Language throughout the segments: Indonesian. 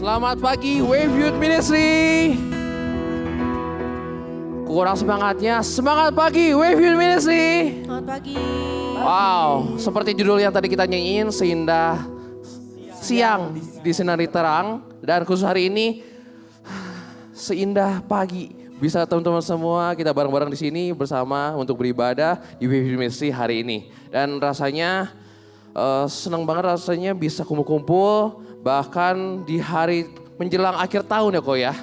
Selamat pagi Wave Youth Ministry. Kurang semangatnya, semangat pagi Wave Youth Ministry. Selamat pagi. Wow, seperti judul yang tadi kita nyanyiin, seindah siang disinari terang. Dan khusus hari ini, seindah pagi. Bisa teman-teman semua kita bareng-bareng di sini bersama untuk beribadah di Wave Youth Ministry hari ini. Dan rasanya senang banget rasanya bisa kumpul-kumpul. Bahkan di hari menjelang akhir tahun ya Ko ya.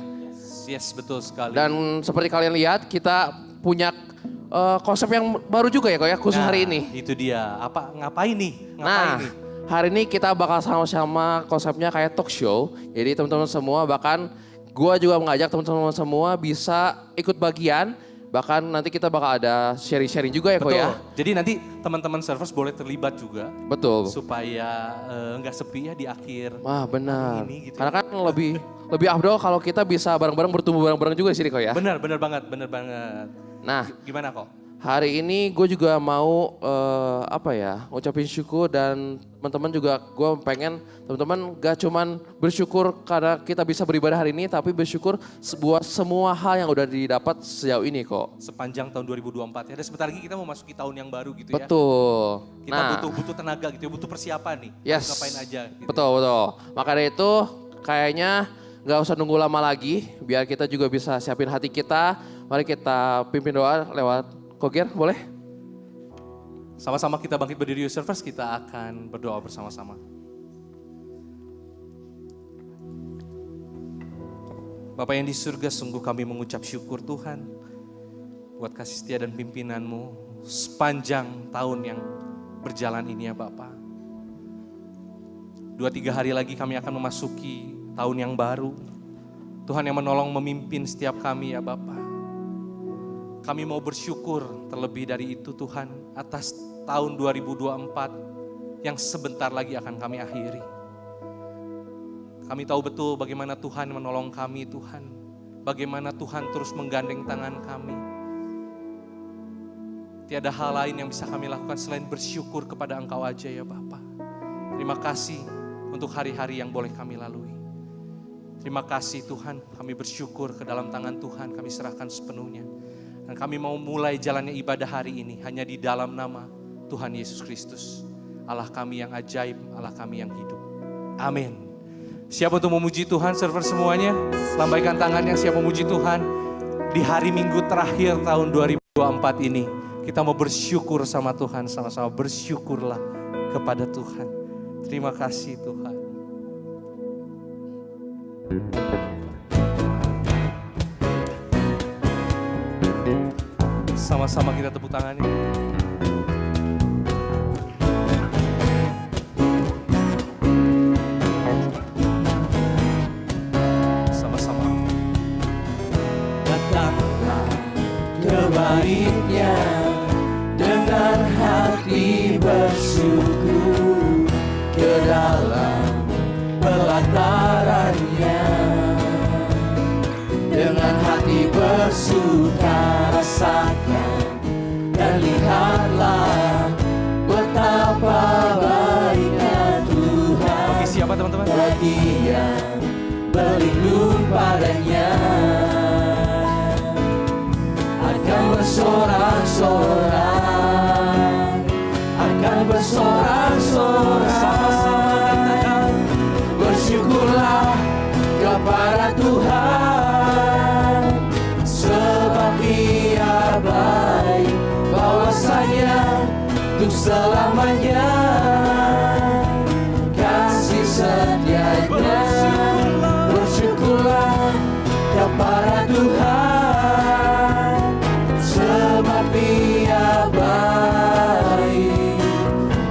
Yes, betul sekali. Dan seperti kalian lihat kita punya konsep yang baru juga ya Ko ya khusus hari ini. Itu dia, ngapain nih? Nah, hari ini kita bakal sama-sama konsepnya kayak talk show. Jadi teman-teman semua bahkan gua juga mengajak teman-teman semua bisa ikut bagian. Bahkan nanti kita bakal ada sharing-sharing juga ya Ko Betul. ya. Jadi nanti teman-teman servers boleh terlibat juga. Betul. Supaya nggak sepi ya di akhir. Wah benar. Ini gitu. Karena kan lebih afdol kalau kita bisa bareng-bareng bertumbuh bareng-bareng juga di sini Ko ya. Benar banget. Nah, Gimana kok? hari ini gue juga mau ngucapin syukur dan teman-teman juga gue pengen teman-teman gak cuman bersyukur karena kita bisa beribadah hari ini tapi bersyukur buat semua hal yang udah didapat sejauh ini kok. Sepanjang tahun 2024 ya. Dan sebentar lagi kita mau masuki tahun yang baru gitu ya. Betul. Kita butuh tenaga gitu ya, butuh persiapan nih. Yes. Ngapain aja gitu. Betul. Maka dari itu kayaknya gak usah nunggu lama lagi biar kita juga bisa siapin hati kita. Mari kita pimpin doa lewat Kogir, boleh? Sama-sama kita bangkit berdiri Youth Servers, kita akan berdoa bersama-sama. Bapa yang di surga, sungguh kami mengucap syukur Tuhan buat kasih setia dan pimpinan-Mu sepanjang tahun yang berjalan ini ya Bapa. 2-3 hari lagi kami akan memasuki tahun yang baru. Tuhan yang menolong memimpin setiap kami ya Bapa. Kami mau bersyukur terlebih dari itu Tuhan atas tahun 2024 yang sebentar lagi akan kami akhiri. Kami tahu betul bagaimana Tuhan menolong kami Tuhan. Bagaimana Tuhan terus menggandeng tangan kami. Tiada hal lain yang bisa kami lakukan selain bersyukur kepada Engkau aja ya Bapa. Terima kasih untuk hari-hari yang boleh kami lalui. Terima kasih Tuhan, kami bersyukur ke dalam tangan Tuhan, kami serahkan sepenuhnya. Dan kami mau mulai jalannya ibadah hari ini hanya di dalam nama Tuhan Yesus Kristus. Allah kami yang ajaib, Allah kami yang hidup. Amin. Siap untuk memuji Tuhan, server semuanya? Lambaikan tangannya, siap memuji Tuhan. Di hari Minggu terakhir tahun 2024 ini, kita mau bersyukur sama Tuhan, sama-sama bersyukurlah kepada Tuhan. Terima kasih Tuhan. Sama-sama kita tepuk tangannya. Sama-sama. Datanglah ke baitnya dengan hati bersyukur ke dalam pelatarannya. Dengan hati bersuka rasakan dan lihatlah betapa baiknya Tuhan. Bagi siapa teman-teman? Bagi yang berlindung padanya akan bersorak-sorak, akan bersorak-sorak. Bersyukurlah kepada Tuhan sebab Dia baik, bahwasanya untuk selamanya kasih setianya. Bersyukurlah kepada Tuhan sebab Dia baik,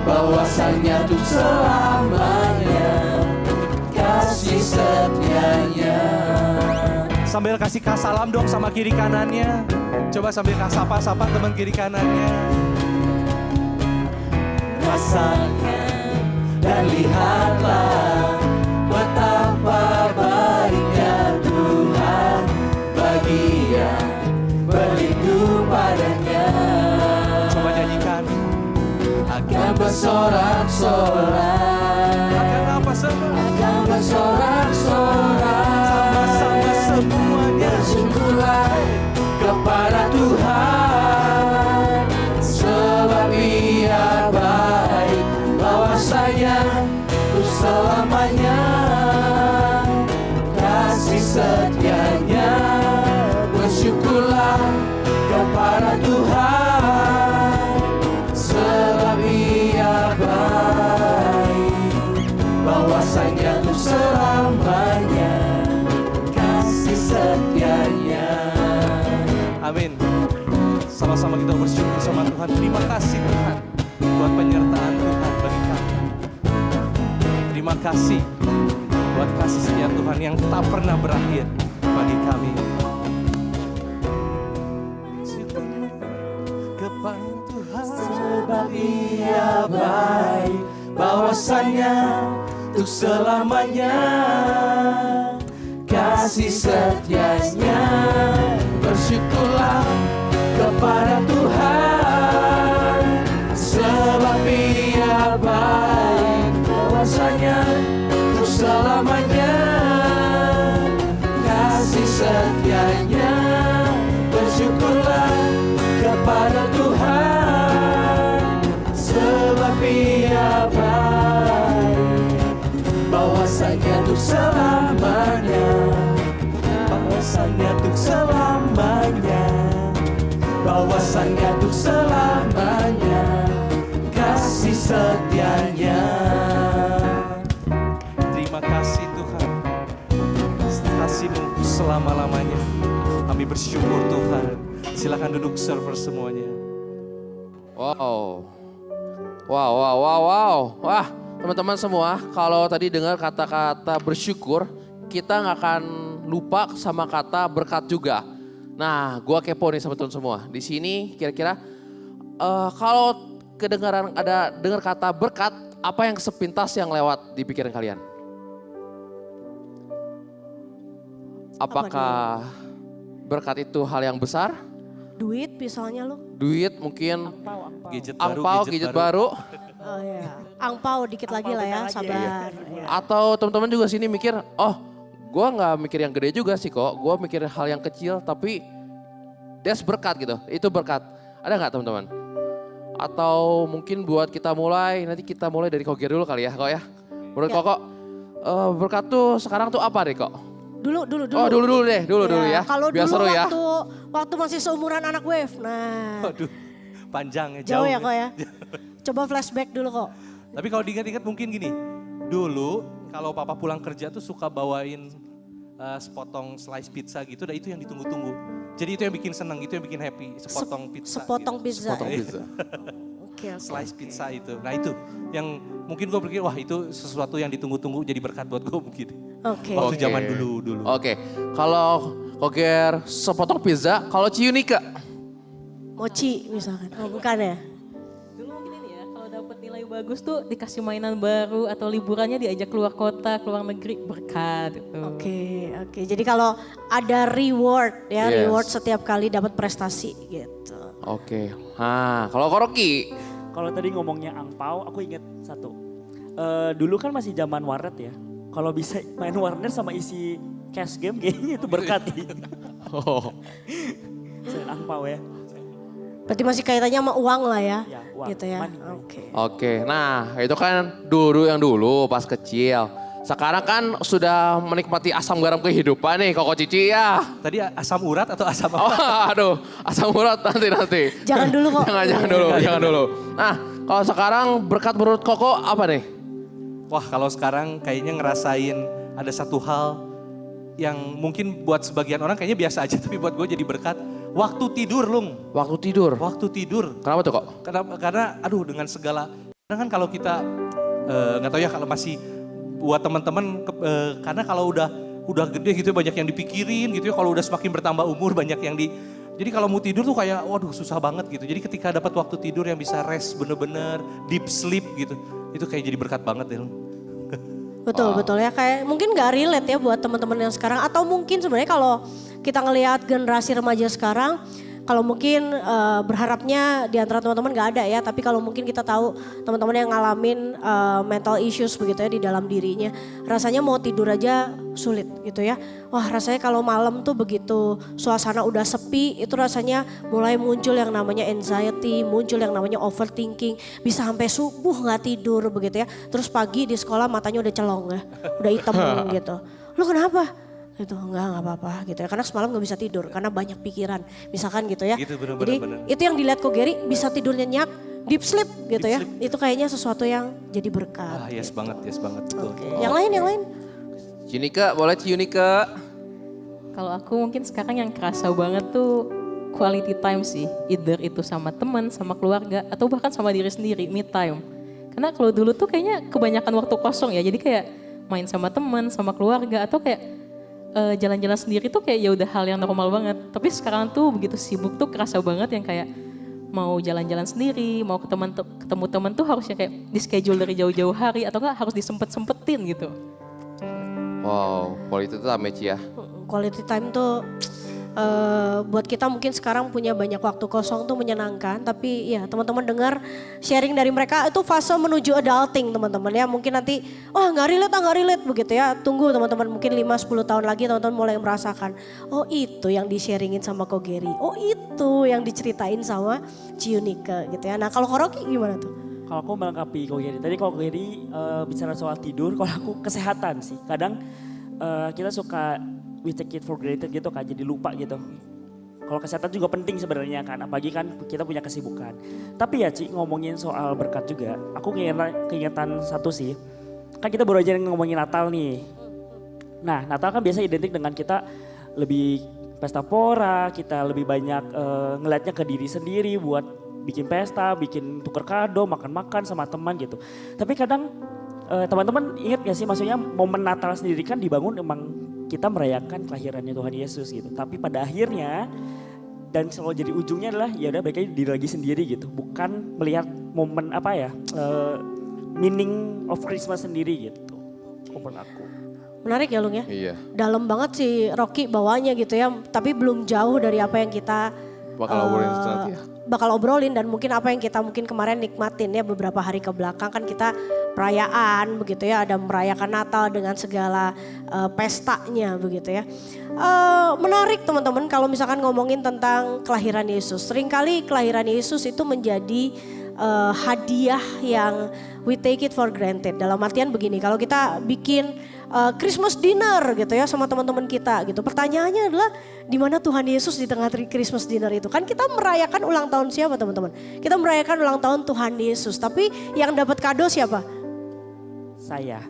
bahwasanya untuk selamanya kasih setianya. Sambil kasih salam dong sama kiri kanannya. Coba sambil sapa teman kiri kanannya. Rasakan dan lihatlah betapa baiknya Tuhan bagi yang berlindung padanya. Coba nyanyikan. akan bersorak-sorak. Akan apa saudara? Akan bersorak-sorak. Sama-sama semuanya. Bersyukurlah kepada Tuhan, sebab Ia baik, bahwasanya untuk selamanya kasih setianya. Bersyukurlah kepada Tuhan, sebab Ia baik, bahwasanya untuk selamanya kasih setianya. Amin. Sama-sama kita bersyukur sama Tuhan. Terima kasih Tuhan buat penyertaan Tuhan bagi kami. Terima kasih buat kasih setia Tuhan yang tak pernah berakhir bagi kami. Kepada Tuhan, Sebab Ia baik, bahwasanya untuk selamanya kasih setianya. Bersyukurlah kepada Tuhan, sebab Ia baik, bahwasanya untuk selamanya kasih setianya. Bersyukurlah kepada Tuhan, sebab Ia baik, bahwasanya untuk selamanya, bahwasanya untuk selamanya, bahwasanya untuk selamanya kasih setianya. terima kasih Tuhan. Kasih-Mu selama-lamanya. Kami bersyukur Tuhan. Silakan duduk server semuanya. Wow. Wah, teman-teman semua, kalau tadi dengar kata-kata bersyukur, kita nggak akan lupa sama kata berkat juga. Nah, gua kepo nih sama teman semua. Di sini kira-kira kalau kedengaran ada dengar kata berkat, apa yang sepintas yang lewat di pikiran kalian? Apakah berkat itu hal yang besar? Duit misalnya lo. Duit mungkin, Gadget gadget baru. Oh iya. Angpau dikit lagi lah ya, sabar. Iya. Atau teman-teman juga sini mikir, oh gue nggak mikir yang gede juga sih kok. Gue mikir hal yang kecil tapi that's berkat gitu. Itu berkat. Ada nggak teman-teman? Atau mungkin buat kita mulai, nanti kita mulai dari Koger dulu kali ya kok ya. Menurut Ya. Koko, berkat tuh sekarang tuh apa deh kok? Dulu. Oh dulu deh, dulu ya. Kalau Biar dulu seru ya. waktu masih seumuran anak Wave. Nah, Waduh, panjang ya, jauh ya ya. kok ya. Coba flashback dulu kok. Tapi kalau diingat-ingat mungkin gini, dulu kalau papa pulang kerja tuh suka bawain sepotong slice pizza gitu, dan itu yang ditunggu-tunggu. Jadi itu yang bikin seneng, itu yang bikin happy, sepotong pizza. Sepotong gitu. pizza. Potong ya? pizza. Oke. Slice pizza itu. Nah itu yang mungkin gue pikir, wah itu sesuatu yang ditunggu-tunggu jadi berkat buat gue mungkin. Oke. Waktu Oke. zaman dulu. Oke, kalau Koger sepotong pizza, kalau Ciunika? Mochi misalkan. Oh bukan ya? Dulu mungkin ini ya, kalau dapat nilai bagus tuh dikasih mainan baru atau liburannya diajak keluar kota, keluar negeri, berkat gitu. Oke. Jadi kalau ada reward ya, Yes. reward setiap kali dapat prestasi gitu. Oke, nah kalau Koroki? Kalau tadi ngomongnya angpau, aku inget satu. Dulu kan masih zaman warnet ya. Kalau bisa main warnet sama isi cash game, kayaknya itu berkat. Oh. Selain angpau ya. Berarti masih kaitannya sama uang lah ya. Ya, uang, Gitu ya. money. Oke. Oke, nah itu kan dulu pas kecil. Sekarang kan sudah menikmati asam garam kehidupan nih Koko Cici ya. Tadi asam urat atau asam apa? Oh, aduh, asam urat nanti. Jangan dulu kok. jangan dulu. Nah, kalau sekarang berkat menurut Koko apa nih? Wah kalau sekarang kayaknya ngerasain ada satu hal yang mungkin buat sebagian orang kayaknya biasa aja, tapi buat gue jadi berkat. Waktu tidur, Lung. Waktu tidur. Waktu tidur. Kenapa tuh kok? Karena aduh dengan segala, karena kan kalau kita nggak tahu ya kalau masih buat teman-teman, karena kalau udah gede gitu banyak yang dipikirin gitu ya, kalau udah semakin bertambah umur banyak yang jadi kalau mau tidur tuh kayak waduh susah banget gitu. Jadi ketika dapat waktu tidur yang bisa rest bener-bener deep sleep gitu, itu kayak jadi berkat banget deh. Betul ya, kayak mungkin gak relate ya buat teman-teman yang sekarang, atau mungkin sebenarnya kalau kita ngelihat generasi remaja sekarang, Kalau mungkin berharapnya di antara teman-teman gak ada ya, tapi kalau mungkin kita tahu teman-teman yang ngalamin mental issues begitu ya di dalam dirinya, rasanya mau tidur aja sulit gitu ya. Wah rasanya kalau malam tuh begitu suasana udah sepi, itu rasanya mulai muncul yang namanya anxiety, muncul yang namanya overthinking, bisa sampai subuh gak tidur begitu ya. Terus pagi di sekolah matanya udah celong ya, udah hitam gitu. Lu kenapa? Gitu, enggak apa-apa gitu ya. Karena semalam gak bisa tidur karena banyak pikiran. Misalkan gitu ya. Gitu, bener, Jadi bener. itu yang dilihat Ko Geri bisa tidur nyenyak, deep sleep gitu Deep ya. sleep. Itu kayaknya sesuatu yang jadi Ah, berkat. yes banget. Betul. Oke. Yang lain. Ciunika, boleh Ciunika? Kalau aku mungkin sekarang yang kerasa banget tuh quality time sih. Either itu sama teman, sama keluarga, atau bahkan sama diri sendiri, me time. Karena kalau dulu tuh kayaknya kebanyakan waktu kosong ya. Jadi kayak main sama teman, sama keluarga, atau kayak jalan-jalan sendiri tuh kayak ya udah hal yang normal banget. Tapi sekarang tuh begitu sibuk tuh kerasa banget yang kayak mau jalan-jalan sendiri, mau ketemu teman tuh harusnya kayak di schedule dari jauh-jauh hari atau enggak harus disempet-sempetin gitu. Wow, quality time ya. Quality time tuh buat kita mungkin sekarang punya banyak waktu kosong tuh menyenangkan. Tapi ya teman-teman dengar sharing dari mereka itu fase menuju adulting teman-teman ya. Mungkin nanti wah nggak relate begitu ya. Tunggu teman-teman mungkin 5-10 tahun lagi teman-teman mulai merasakan. Oh itu yang di-sharingin sama Ko Geri. Oh itu yang diceritain sama Ciunika gitu ya. Nah kalau Koroki gimana tuh? Kalau aku melengkapi Ko Geri, tadi Ko Geri bicara soal tidur, kalau aku kesehatan sih. Kadang kita suka we take it for granted gitu kan, jadi lupa gitu. Kalau kesehatan juga penting sebenarnya kan, apalagi kan kita punya kesibukan. Tapi ya Ci, ngomongin soal berkat juga, aku keingetan satu sih. Kan kita baru aja ngomongin Natal nih. Nah Natal kan biasa identik dengan kita lebih pesta pora, kita lebih banyak ngeliatnya ke diri sendiri buat bikin pesta, bikin tuker kado, makan-makan sama teman gitu. Tapi kadang teman-teman ingat gak sih, maksudnya momen Natal sendiri kan dibangun emang kita merayakan kelahirannya Tuhan Yesus gitu. Tapi pada akhirnya dan selalu jadi ujungnya adalah ya udah baiknya diri lagi sendiri gitu. Bukan melihat momen apa ya, meaning of Christmas sendiri gitu. Menurut aku. Menarik ya Lung ya? Iya. Dalam banget si Rocky bawanya gitu ya. Tapi belum jauh dari apa yang kita Bakal obrolin nanti ya. bakal obrolin dan mungkin apa yang kita mungkin kemarin nikmatin ya beberapa hari ke belakang kan kita perayaan begitu ya, ada merayakan Natal dengan segala pestanya begitu ya. Menarik teman-teman kalau misalkan ngomongin tentang kelahiran Yesus. Seringkali kelahiran Yesus itu menjadi hadiah yang we take it for granted. Dalam artian begini, kalau kita bikin Christmas dinner gitu ya sama teman-teman kita gitu. Pertanyaannya adalah di mana Tuhan Yesus di tengah Christmas dinner itu? Kan kita merayakan ulang tahun siapa teman-teman? Kita merayakan ulang tahun Tuhan Yesus. Tapi yang dapat kado siapa? Saya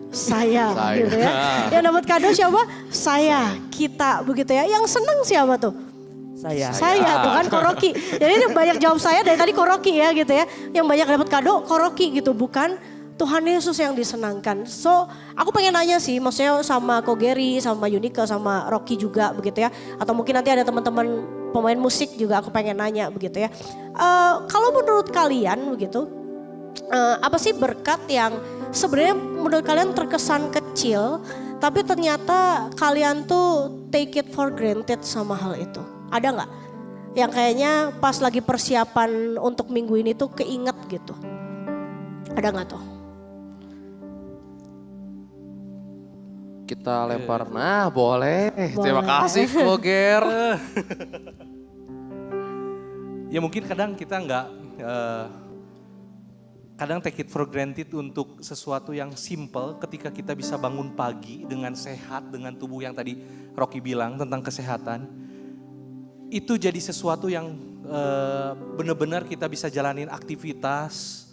gitu ya. Yang dapat kado siapa? Saya, kita begitu ya. Yang senang siapa tuh? Saya tuh kan Koroki. Jadi ini banyak jawab saya dari tadi Koroki ya gitu ya. Yang banyak dapat kado Koroki gitu, bukan Tuhan Yesus yang disenangkan. So aku pengen nanya sih, maksudnya sama Ko Geri, sama Yunika, sama Rocky juga begitu ya. Atau mungkin nanti ada teman-teman pemain musik juga aku pengen nanya begitu ya. Kalau menurut kalian begitu, apa sih berkat yang sebenarnya menurut kalian terkesan kecil, tapi ternyata kalian tuh take it for granted sama hal itu? Ada nggak? Yang kayaknya pas lagi persiapan untuk minggu ini tuh keinget gitu. Ada nggak tuh? Kita lempar, nah boleh. Terima kasih Ko Ger. Ya mungkin kadang kita nggak, kadang take it for granted untuk sesuatu yang simple ketika kita bisa bangun pagi dengan sehat, dengan tubuh yang tadi Rocky bilang tentang kesehatan. Itu jadi sesuatu yang benar-benar kita bisa jalanin aktivitas.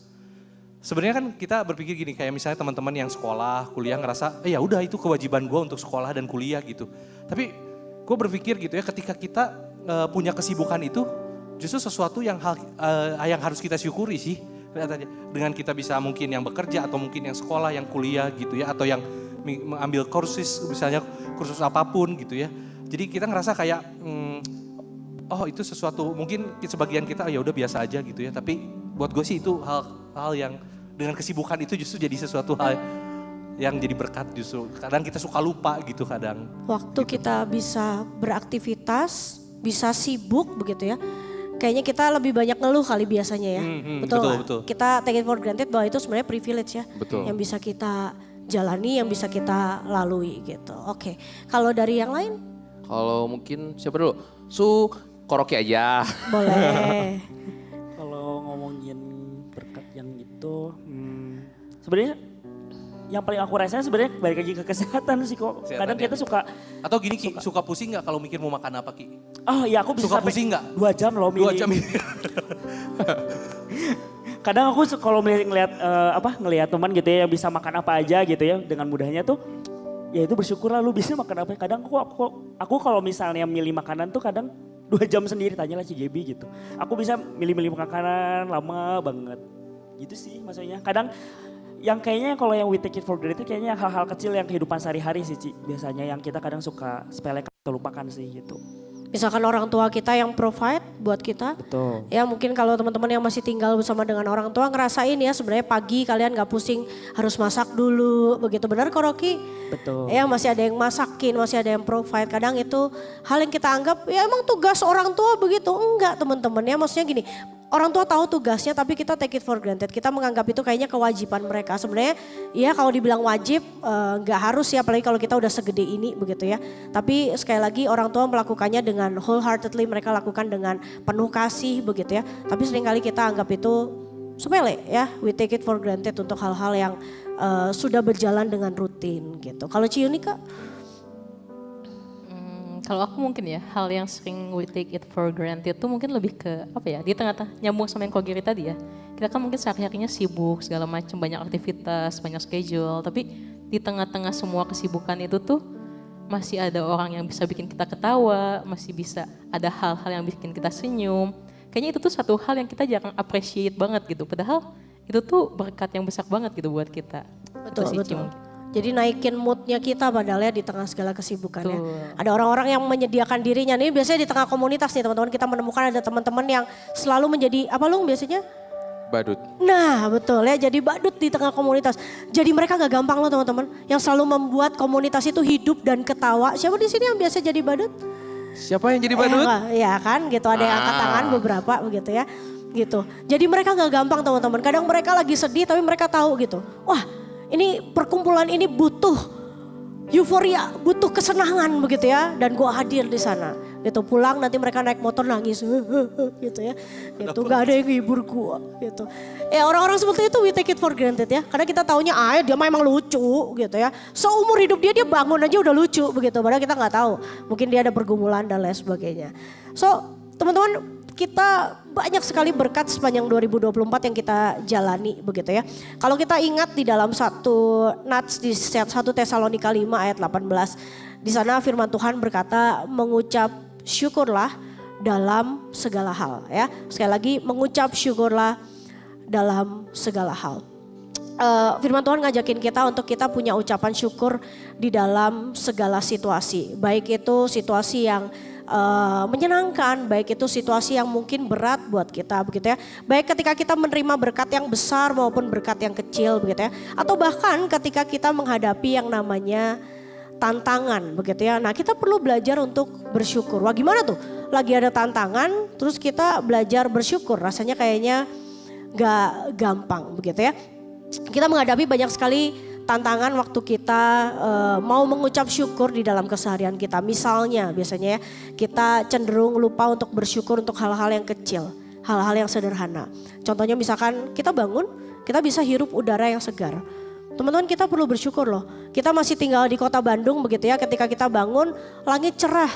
Sebenarnya kan kita berpikir gini, kayak misalnya teman-teman yang sekolah, kuliah ngerasa, ya udah itu kewajiban gue untuk sekolah dan kuliah gitu. Tapi gue berpikir gitu ya, ketika kita punya kesibukan itu, justru sesuatu yang harus kita syukuri sih. Dengan kita bisa mungkin yang bekerja atau mungkin yang sekolah, yang kuliah gitu ya, atau yang mengambil kursus, misalnya kursus apapun gitu ya. Jadi kita ngerasa kayak, oh itu sesuatu, mungkin sebagian kita ya udah biasa aja gitu ya. Tapi buat gue sih itu hal yang dengan kesibukan itu justru jadi sesuatu hal yang jadi berkat justru. Kadang kita suka lupa gitu kadang. Waktu kita bisa beraktivitas, bisa sibuk begitu ya. kayaknya kita lebih banyak ngeluh kali biasanya ya. Betul betul, nggak? betul. Kita take it for granted bahwa itu sebenarnya privilege ya. Betul. Yang bisa kita jalani, yang bisa kita lalui gitu. Oke, kalau dari yang lain Kalau mungkin siapa dulu? Koroki aja. boleh. Kalau ngomongin berkat yang itu, sebenarnya yang paling aku rasain sebenarnya balik lagi ke kesehatan sih kok. Kesehatan Kadang ya. kita suka, Atau gini Ki, suka pusing nggak kalau mikir mau makan apa Ki? oh ya aku bisa Suka sampai pusing nggak? 2 jam loh 2 jam ini. Kadang aku kalau ngelihat teman gitu ya yang bisa makan apa aja gitu ya dengan mudahnya tuh, ya itu bersyukur lah lu bisa makan apa. Kadang aku kalau misalnya milih makanan tuh kadang 2 jam sendiri, tanyalah si Gaby gitu. Aku bisa milih-milih makanan lama banget. Gitu sih maksudnya. Kadang yang kayaknya kalau yang we take it for granted kayaknya hal-hal kecil yang kehidupan sehari-hari sih Ci. Biasanya yang kita kadang suka sepelekan atau lupakan sih gitu. Misalkan orang tua kita yang provide buat kita. Betul. Ya mungkin kalau teman-teman yang masih tinggal bersama dengan orang tua ngerasain ya sebenarnya pagi kalian gak pusing harus masak dulu. Begitu benar kok Rocky? Betul. Ya masih ada yang masakin, masih ada yang provide. Kadang itu hal yang kita anggap ya emang tugas orang tua begitu. Enggak teman-teman ya maksudnya gini. Orang tua tahu tugasnya tapi kita take it for granted. Kita menganggap itu kayaknya kewajiban mereka. Sebenarnya ya kalau dibilang wajib nggak harus ya apalagi kalau kita udah segede ini begitu ya. Tapi sekali lagi orang tua melakukannya dengan wholeheartedly, mereka lakukan dengan penuh kasih begitu ya. Tapi seringkali kita anggap itu sepele ya. We take it for granted untuk hal-hal yang sudah berjalan dengan rutin gitu. Kalau Ciuni Kak? Kalau aku mungkin ya, hal yang sering we take it for granted itu mungkin lebih ke apa ya, di tengah-tengah nyambung sama yang Kogiri tadi ya. Kita kan mungkin sehari-harinya sibuk segala macam, banyak aktivitas, banyak schedule, tapi di tengah-tengah semua kesibukan itu tuh masih ada orang yang bisa bikin kita ketawa, masih bisa ada hal-hal yang bikin kita senyum. Kayaknya itu tuh satu hal yang kita jarang appreciate banget gitu, padahal itu tuh berkat yang besar banget gitu buat kita. Betul, Itu sih, betul. Ci. Jadi naikin moodnya kita padahal ya di tengah segala kesibukannya. Betul. Ada orang-orang yang menyediakan dirinya. Nih biasanya di tengah komunitas nih teman-teman kita menemukan ada teman-teman yang selalu menjadi apa lu biasanya? Badut. Nah betul ya jadi badut di tengah komunitas. Jadi mereka gak gampang loh teman-teman. Yang selalu membuat komunitas itu hidup dan ketawa. Siapa di sini yang biasa jadi badut? Siapa yang jadi badut? Ya kan gitu ada yang angkat tangan beberapa begitu ya. Gitu. Jadi mereka gak gampang teman-teman. Kadang mereka lagi sedih tapi mereka tahu gitu. Wah ini perkumpulan ini butuh euforia, butuh kesenangan begitu ya. Dan gue hadir di sana. Gitu pulang nanti mereka naik motor nangis gitu ya. Itu gak ada yang ngibur gue gitu. Ya orang-orang seperti itu we take it for granted ya. Karena kita taunya dia memang lucu gitu ya. Seumur hidup dia bangun aja udah lucu begitu. Padahal kita gak tahu. Mungkin dia ada pergumulan dan lain sebagainya. So teman-teman kita banyak sekali berkat sepanjang 2024 yang kita jalani begitu ya. Kalau kita ingat di dalam satu Nats di 1 Tesalonika 5 ayat 18. Di sana firman Tuhan berkata mengucap syukurlah dalam segala hal ya. Sekali lagi mengucap syukurlah dalam segala hal. Firman Tuhan ngajakin kita untuk kita punya ucapan syukur di dalam segala situasi. Baik itu situasi yang menyenangkan, baik itu situasi yang mungkin berat buat kita begitu ya. Baik ketika kita menerima berkat yang besar maupun berkat yang kecil begitu ya. Atau bahkan ketika kita menghadapi yang namanya tantangan begitu ya. Nah kita perlu belajar untuk bersyukur. Wah gimana tuh? Lagi ada tantangan terus kita belajar bersyukur. Rasanya kayaknya gak gampang begitu ya. Kita menghadapi banyak sekali tantangan waktu kita mau mengucap syukur di dalam keseharian kita. Misalnya biasanya ya kita cenderung lupa untuk bersyukur untuk hal-hal yang kecil. Hal-hal yang sederhana. Contohnya misalkan kita bangun, kita bisa hirup udara yang segar. Teman-teman kita perlu bersyukur loh. Kita masih tinggal di kota Bandung begitu ya. Ketika kita bangun langit cerah.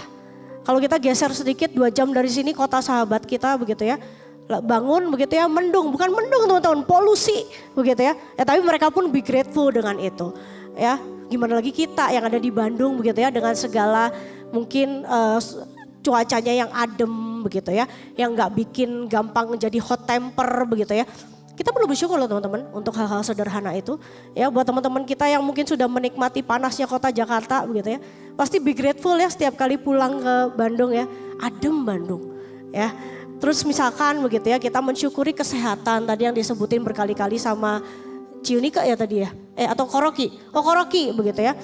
Kalau kita geser sedikit 2 jam dari sini kota sahabat kita begitu ya. Bangun begitu ya mendung, bukan mendung teman-teman, polusi begitu ya. Ya tapi mereka pun be grateful dengan itu ya. Gimana lagi kita yang ada di Bandung begitu ya dengan segala mungkin cuacanya yang adem begitu ya. Yang gak bikin gampang jadi hot temper begitu ya. Kita perlu bersyukur loh teman-teman untuk hal-hal sederhana itu. Ya buat teman-teman kita yang mungkin sudah menikmati panasnya kota Jakarta begitu ya. Pasti be grateful ya setiap kali pulang ke Bandung ya. Adem Bandung ya. Terus misalkan begitu ya kita mensyukuri kesehatan tadi yang disebutin berkali-kali sama Ciunika ya tadi ya. Atau Koroki. Oh Koroki begitu ya.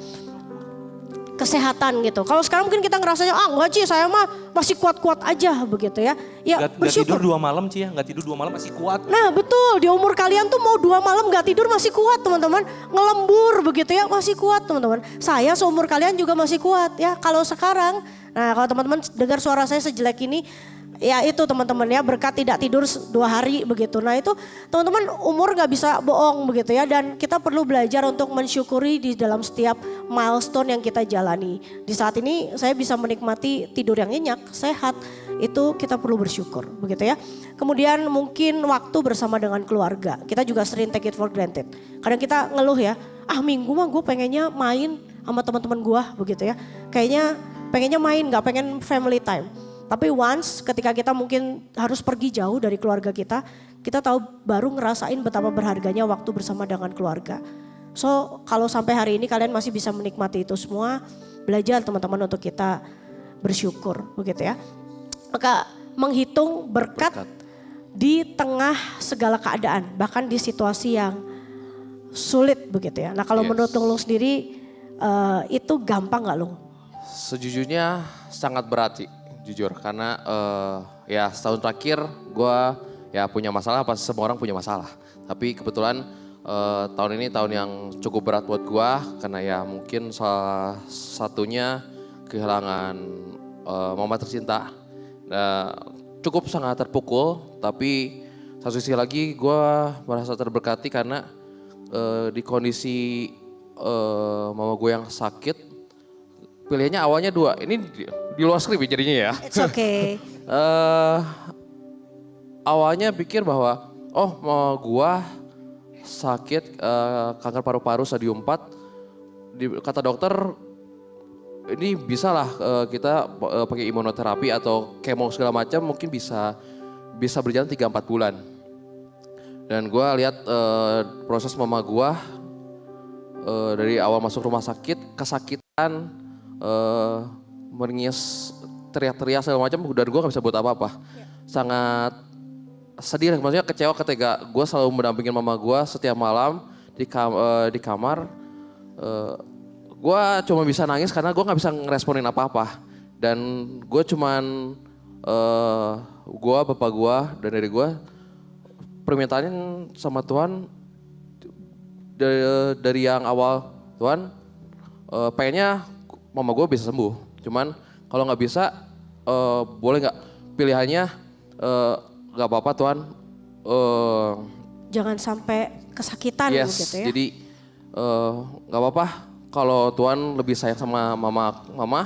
kesehatan gitu. Kalau sekarang mungkin kita ngerasanya, enggak Ci, saya mah masih kuat-kuat aja begitu ya. Ya Gak bersyukur. tidur 2 malam Ci ya, gak tidur 2 malam masih kuat. Nah betul, di umur kalian tuh mau 2 malam gak tidur masih kuat teman-teman. Ngelembur begitu ya, masih kuat teman-teman. Saya seumur kalian juga masih kuat ya. Kalau sekarang, nah kalau teman-teman dengar suara saya sejelek ini, ya itu teman-teman ya, berkat tidak tidur 2 hari begitu. Nah itu teman-teman umur gak bisa bohong begitu ya. Dan kita perlu belajar untuk mensyukuri di dalam setiap milestone yang kita jalani. Di saat ini saya bisa menikmati tidur yang nyenyak, sehat. Itu kita perlu bersyukur begitu ya. Kemudian mungkin waktu bersama dengan keluarga. Kita juga sering take it for granted. Kadang kita ngeluh ya, minggu mah gue pengennya main sama teman-teman gue begitu ya. Kayaknya pengennya main, gak pengen family time. Tapi once ketika kita mungkin harus pergi jauh dari keluarga kita tahu baru ngerasain betapa berharganya waktu bersama dengan keluarga. So kalau sampai hari ini kalian masih bisa menikmati itu semua, belajar teman-teman untuk kita bersyukur begitu ya. Maka menghitung berkat di tengah segala keadaan, bahkan di situasi yang sulit begitu ya. Nah kalau menurut Lung sendiri itu gampang gak Lung? Sejujurnya sangat berat sih, jujur. Karena ya setahun terakhir gue ya punya masalah, pasti semua orang punya masalah. Tapi kebetulan tahun ini tahun yang cukup berat buat gue. Karena ya mungkin salah satunya kehilangan mama tercinta. Cukup sangat terpukul, tapi satu sisi lagi gue merasa terberkati karena di kondisi mama gue yang sakit, pilihannya awalnya 2. Ini di luar skrip jadinya ya. It's okay. Awalnya pikir bahwa mama gue sakit kanker paru-paru stadium 4. Kata dokter ini bisa lah kita pakai imunoterapi atau kemo segala macam, mungkin bisa berjalan 3-4 bulan. Dan gue lihat proses mama gue dari awal masuk rumah sakit, kesakitan, menangis, teriak-teriak segala macam, dan gue gak bisa buat apa-apa. Sangat sedih, maksudnya kecewa ketika gue selalu mendampingin mama gue setiap malam di kamar. Gue cuma bisa nangis karena gue gak bisa ngeresponin apa-apa. Dan gue cuman, bapak gue dan dari gue, permintaannya sama Tuhan dari yang awal, Tuhan pengennya mama gue bisa sembuh. Cuman kalau gak bisa, boleh gak pilihannya gak apa-apa Tuhan. Jangan sampai kesakitan begitu ya. Jadi gak apa-apa. Kalau Tuhan lebih sayang sama mama,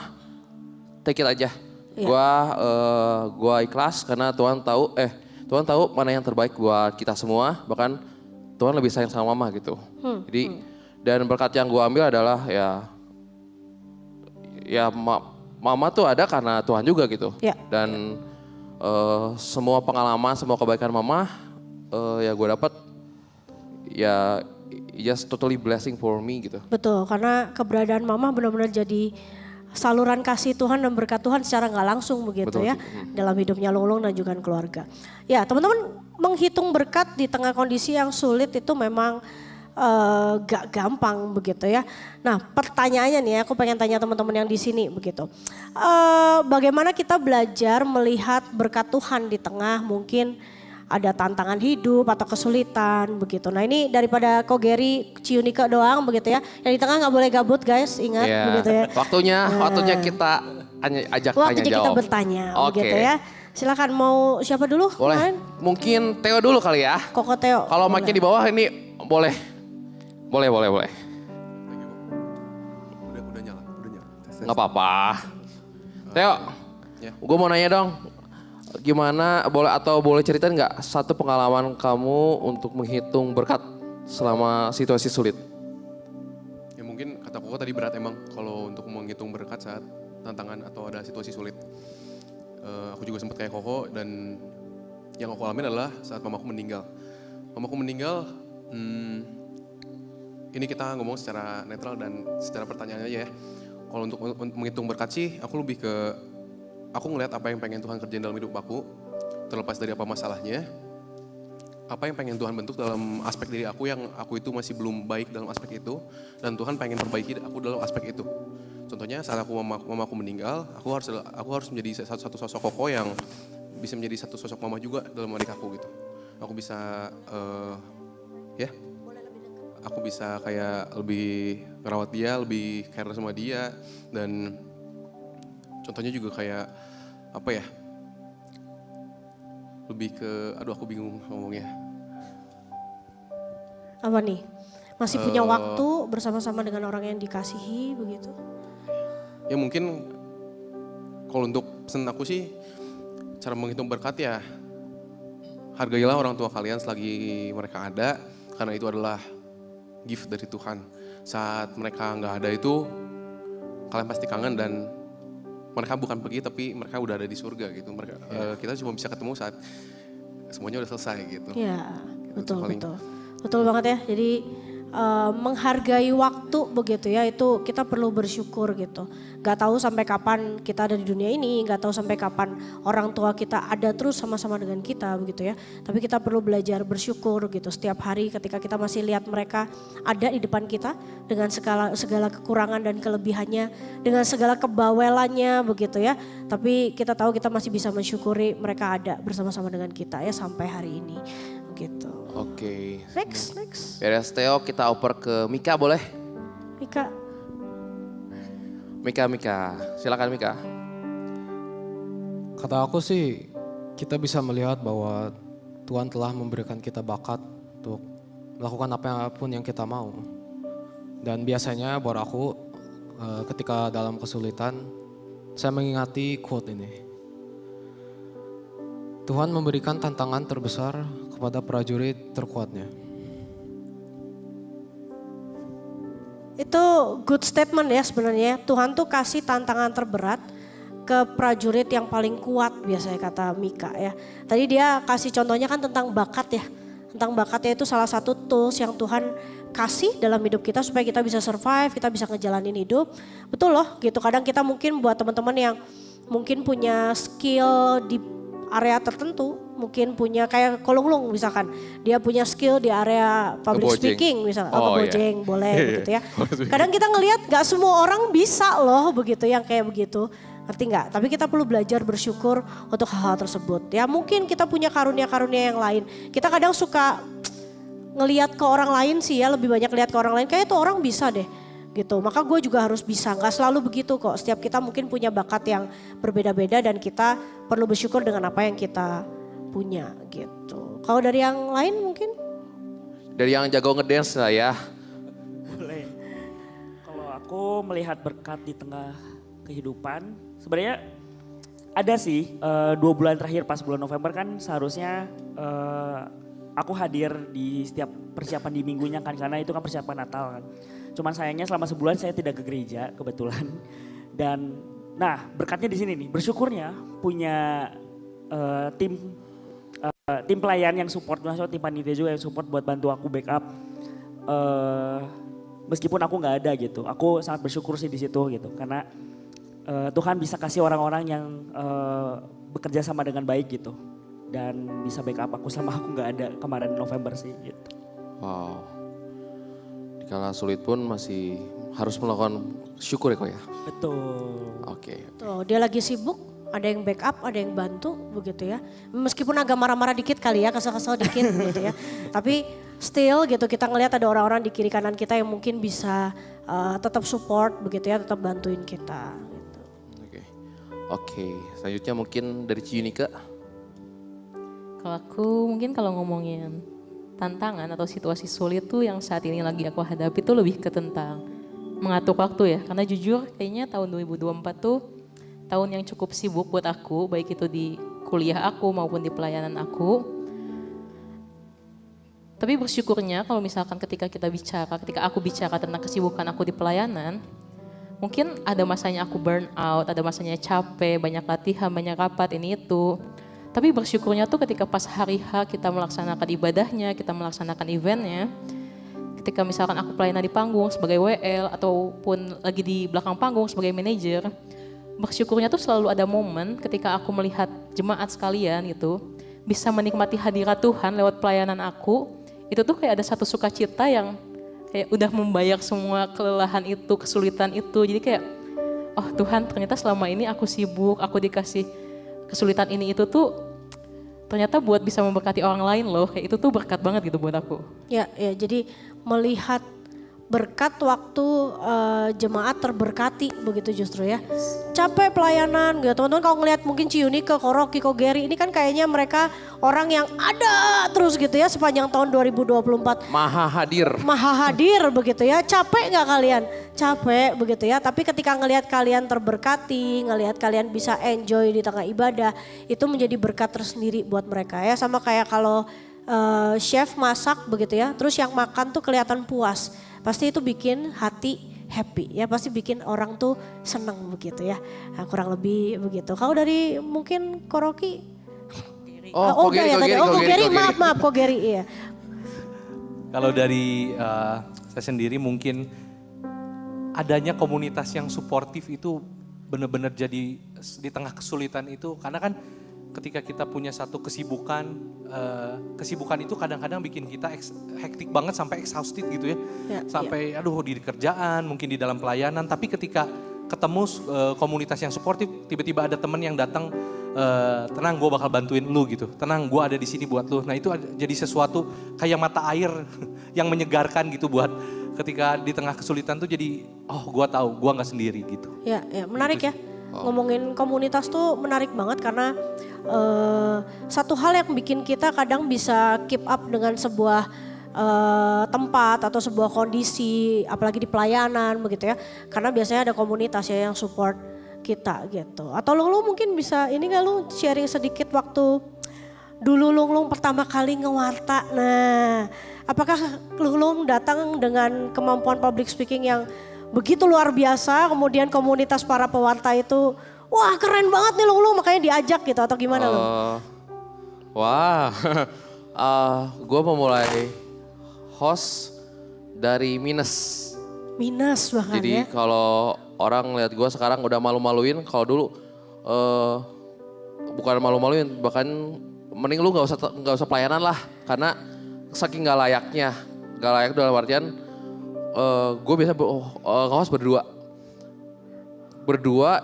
take it aja. Gua ikhlas karena Tuhan tahu mana yang terbaik buat kita semua. Bahkan Tuhan lebih sayang sama mama gitu. Jadi dan berkat yang gua ambil adalah mama tuh ada karena Tuhan juga gitu. Dan semua pengalaman, semua kebaikan mama ya gua dapat ya just totally blessing for me gitu. Betul, karena keberadaan mama benar-benar jadi saluran kasih Tuhan dan berkat Tuhan secara nggak langsung begitu. Betul, ya. Dalam hidupnya Lung dan juga keluarga. Ya teman-teman, menghitung berkat di tengah kondisi yang sulit itu memang gak gampang begitu ya. Nah pertanyaannya nih, aku pengen tanya teman-teman yang di sini begitu. Bagaimana kita belajar melihat berkat Tuhan di tengah mungkin ada tantangan hidup atau kesulitan begitu. Nah ini daripada Ko Geri, Ciunika doang begitu ya. Yang di tengah nggak boleh gabut guys, ingat begitu ya. Waktunya kita ajak waktunya tanya jawab. Kita bertanya begitu ya. Silakan mau siapa dulu? Boleh. Mungkin Theo dulu kali ya. Koko Theo. Kalau mic-nya di bawah ini boleh. Boleh. Udah nyala. Nggak apa-apa. Theo, gue mau nanya dong. Gimana boleh ceritain nggak satu pengalaman kamu untuk menghitung berkat selama situasi sulit? Ya mungkin kata Koko tadi berat emang kalau untuk menghitung berkat saat tantangan atau ada situasi sulit. Aku juga sempat kayak Koko dan yang aku alamin adalah saat mamaku meninggal. Mamaku meninggal, ini kita ngomong secara netral dan secara pertanyaan aja ya. Kalau untuk menghitung berkat sih, aku lebih ke aku ngeliat apa yang pengen Tuhan kerjain dalam hidup aku, terlepas dari apa masalahnya. apa yang pengen Tuhan bentuk dalam aspek diri aku yang aku itu masih belum baik dalam aspek itu, dan Tuhan pengen perbaiki aku dalam aspek itu. Contohnya saat mamaku meninggal, aku harus menjadi satu sosok koko yang bisa menjadi satu sosok mama juga dalam adik aku gitu. Aku bisa aku bisa kayak lebih ngerawat dia, lebih care sama dia, dan contohnya juga kayak apa ya? Lebih ke, aduh aku bingung ngomongnya. Apa nih? Masih punya waktu bersama-sama dengan orang yang dikasihi begitu? Ya mungkin kalau untuk pesan aku sih, cara menghitung berkat ya, hargailah orang tua kalian selagi mereka ada, karena itu adalah gift dari Tuhan. Saat mereka nggak ada itu, kalian pasti kangen dan mereka bukan pergi tapi mereka udah ada di surga gitu. Kita cuma bisa ketemu saat semuanya udah selesai gitu. Iya, betul banget ya. Jadi menghargai waktu begitu ya, itu kita perlu bersyukur gitu. Gak tahu sampai kapan kita ada di dunia ini, gak tahu sampai kapan orang tua kita ada terus sama-sama dengan kita begitu ya. Tapi kita perlu belajar bersyukur gitu setiap hari ketika kita masih lihat mereka ada di depan kita dengan segala kekurangan dan kelebihannya, dengan segala kebawelannya begitu ya. Tapi kita tahu kita masih bisa mensyukuri mereka ada bersama-sama dengan kita ya sampai hari ini begitu. Oke. Next. Beres Theo, kita oper ke Mika boleh? Mika. Silakan Mika. Kata aku sih, kita bisa melihat bahwa Tuhan telah memberikan kita bakat untuk melakukan apapun yang kita mau. Dan biasanya buat aku, ketika dalam kesulitan, saya mengingati quote ini. Tuhan memberikan tantangan terbesar kepada prajurit terkuatnya. Itu good statement ya sebenarnya. Tuhan tuh kasih tantangan terberat ke prajurit yang paling kuat biasanya kata Mika ya. Tadi dia kasih contohnya kan tentang bakat ya. Tentang bakatnya itu salah satu tools yang Tuhan kasih dalam hidup kita supaya kita bisa survive, kita bisa ngejalanin hidup. Betul loh gitu, kadang kita mungkin buat teman-teman yang mungkin punya skill di area tertentu, mungkin punya kayak Kolonglung misalkan, dia punya skill di area public speaking misalkan, ngebojeng boleh begitu ya. Kadang kita ngelihat gak semua orang bisa loh begitu yang kayak begitu, ngerti gak? Tapi kita perlu belajar bersyukur untuk hal-hal tersebut. Ya mungkin kita punya karunia-karunia yang lain, kita kadang suka ngelihat ke orang lain sih ya, lebih banyak lihat ke orang lain, kayak itu orang bisa deh. Gitu. Maka gue juga harus bisa, gak selalu begitu kok. Setiap kita mungkin punya bakat yang berbeda-beda dan kita perlu bersyukur dengan apa yang kita punya gitu. Kalau dari yang lain mungkin? Dari yang jago ngedance lah ya. Boleh. Kalau aku melihat berkat di tengah kehidupan, sebenarnya ada sih 2 bulan terakhir pas bulan November kan seharusnya aku hadir di setiap persiapan di minggunya kan, karena itu kan persiapan Natal kan. Cuman sayangnya selama sebulan saya tidak ke gereja kebetulan. Dan nah berkatnya di sini nih, bersyukurnya punya tim pelayan yang support, maksudnya tim panitia juga yang support buat bantu aku backup. Meskipun aku nggak ada gitu, aku sangat bersyukur sih di situ gitu, karena Tuhan bisa kasih orang-orang yang bekerja sama dengan baik gitu, dan bisa backup aku sama aku nggak ada kemarin November sih gitu. Wow. Dikala sulit pun masih harus melakukan syukur ya kok ya? Betul. Oke. Tuh, dia lagi sibuk, ada yang backup, ada yang bantu begitu ya. Meskipun agak marah-marah dikit kali ya, kesel-kesel dikit gitu ya. Tapi still gitu kita ngelihat ada orang-orang di kiri kanan kita yang mungkin bisa tetap support begitu ya, tetap bantuin kita. Gitu. Oke, selanjutnya mungkin dari Ciyunika. Kalau aku mungkin kalau ngomongin tantangan atau situasi sulit tuh yang saat ini lagi aku hadapi tuh lebih ke tentang mengatur waktu ya. Karena jujur kayaknya tahun 2024 tuh tahun yang cukup sibuk buat aku, baik itu di kuliah aku maupun di pelayanan aku. Tapi bersyukurnya kalau misalkan ketika aku bicara tentang kesibukan aku di pelayanan, mungkin ada masanya aku burn out, ada masanya capek, banyak latihan, banyak rapat ini itu. Tapi bersyukurnya tuh ketika pas hari H kita melaksanakan ibadahnya, kita melaksanakan eventnya, ketika misalkan aku pelayanan di panggung sebagai WL ataupun lagi di belakang panggung sebagai manajer, bersyukurnya tuh selalu ada momen ketika aku melihat jemaat sekalian gitu, bisa menikmati hadirat Tuhan lewat pelayanan aku, itu tuh kayak ada satu sukacita yang kayak udah membayar semua kelelahan itu, kesulitan itu. Jadi kayak, oh Tuhan ternyata selama ini aku sibuk, aku dikasih kesulitan ini itu tuh ternyata buat bisa memberkati orang lain loh. Kayak itu tuh berkat banget gitu buat aku. Ya, jadi melihat berkat waktu jemaat terberkati begitu justru ya. Capek pelayanan gitu teman-teman, kalau ngelihat mungkin Ciunika, Ko Rocky, Ko Gary ini kan kayaknya mereka orang yang ada terus gitu ya sepanjang tahun 2024. Maha hadir Begitu ya. Capek nggak kalian? Capek begitu ya. Tapi ketika ngelihat kalian terberkati, ngelihat kalian bisa enjoy di tengah ibadah, itu menjadi berkat tersendiri buat mereka ya. Sama kayak kalau chef masak begitu ya, terus yang makan tuh kelihatan puas. Pasti itu bikin hati happy ya, pasti bikin orang tuh seneng begitu ya. Nah, kurang lebih begitu. Kalau dari mungkin Ko Rocky? Ko Gary, maaf Ko Gary iya. Kalau dari saya sendiri mungkin adanya komunitas yang suportif itu benar-benar jadi di tengah kesulitan itu, karena kan ketika kita punya satu kesibukan, kesibukan itu kadang-kadang bikin kita hektik banget sampai exhausted gitu ya. Sampai aduh di kerjaan, mungkin di dalam pelayanan, tapi ketika ketemu komunitas yang suportif, tiba-tiba ada teman yang datang, tenang gue bakal bantuin lu gitu, tenang gue ada di sini buat lu. Nah itu jadi sesuatu kayak mata air yang menyegarkan gitu buat ketika di tengah kesulitan tuh jadi, oh gue tahu gue nggak sendiri gitu. Ya menarik ya. Ngomongin komunitas tuh menarik banget karena satu hal yang bikin kita kadang bisa keep up dengan sebuah tempat atau sebuah kondisi, apalagi di pelayanan begitu ya. Karena biasanya ada komunitas ya yang support kita gitu. Atau lu mungkin bisa ini gak lu sharing sedikit waktu dulu lu pertama kali ngewarta. Nah, apakah lu datang dengan kemampuan public speaking yang begitu luar biasa, kemudian komunitas para pewarta itu, wah keren banget nih lu makanya diajak gitu atau gimana lu? Wah, gue memulai host dari minus. Minus bahkan Jadi ya. kalau orang lihat gue sekarang udah malu-maluin, kalau dulu bukan malu-maluin, bahkan mending lu nggak usah pelayanan lah, karena saking nggak layaknya, nggak layak dalam artian gue biasa host berdua,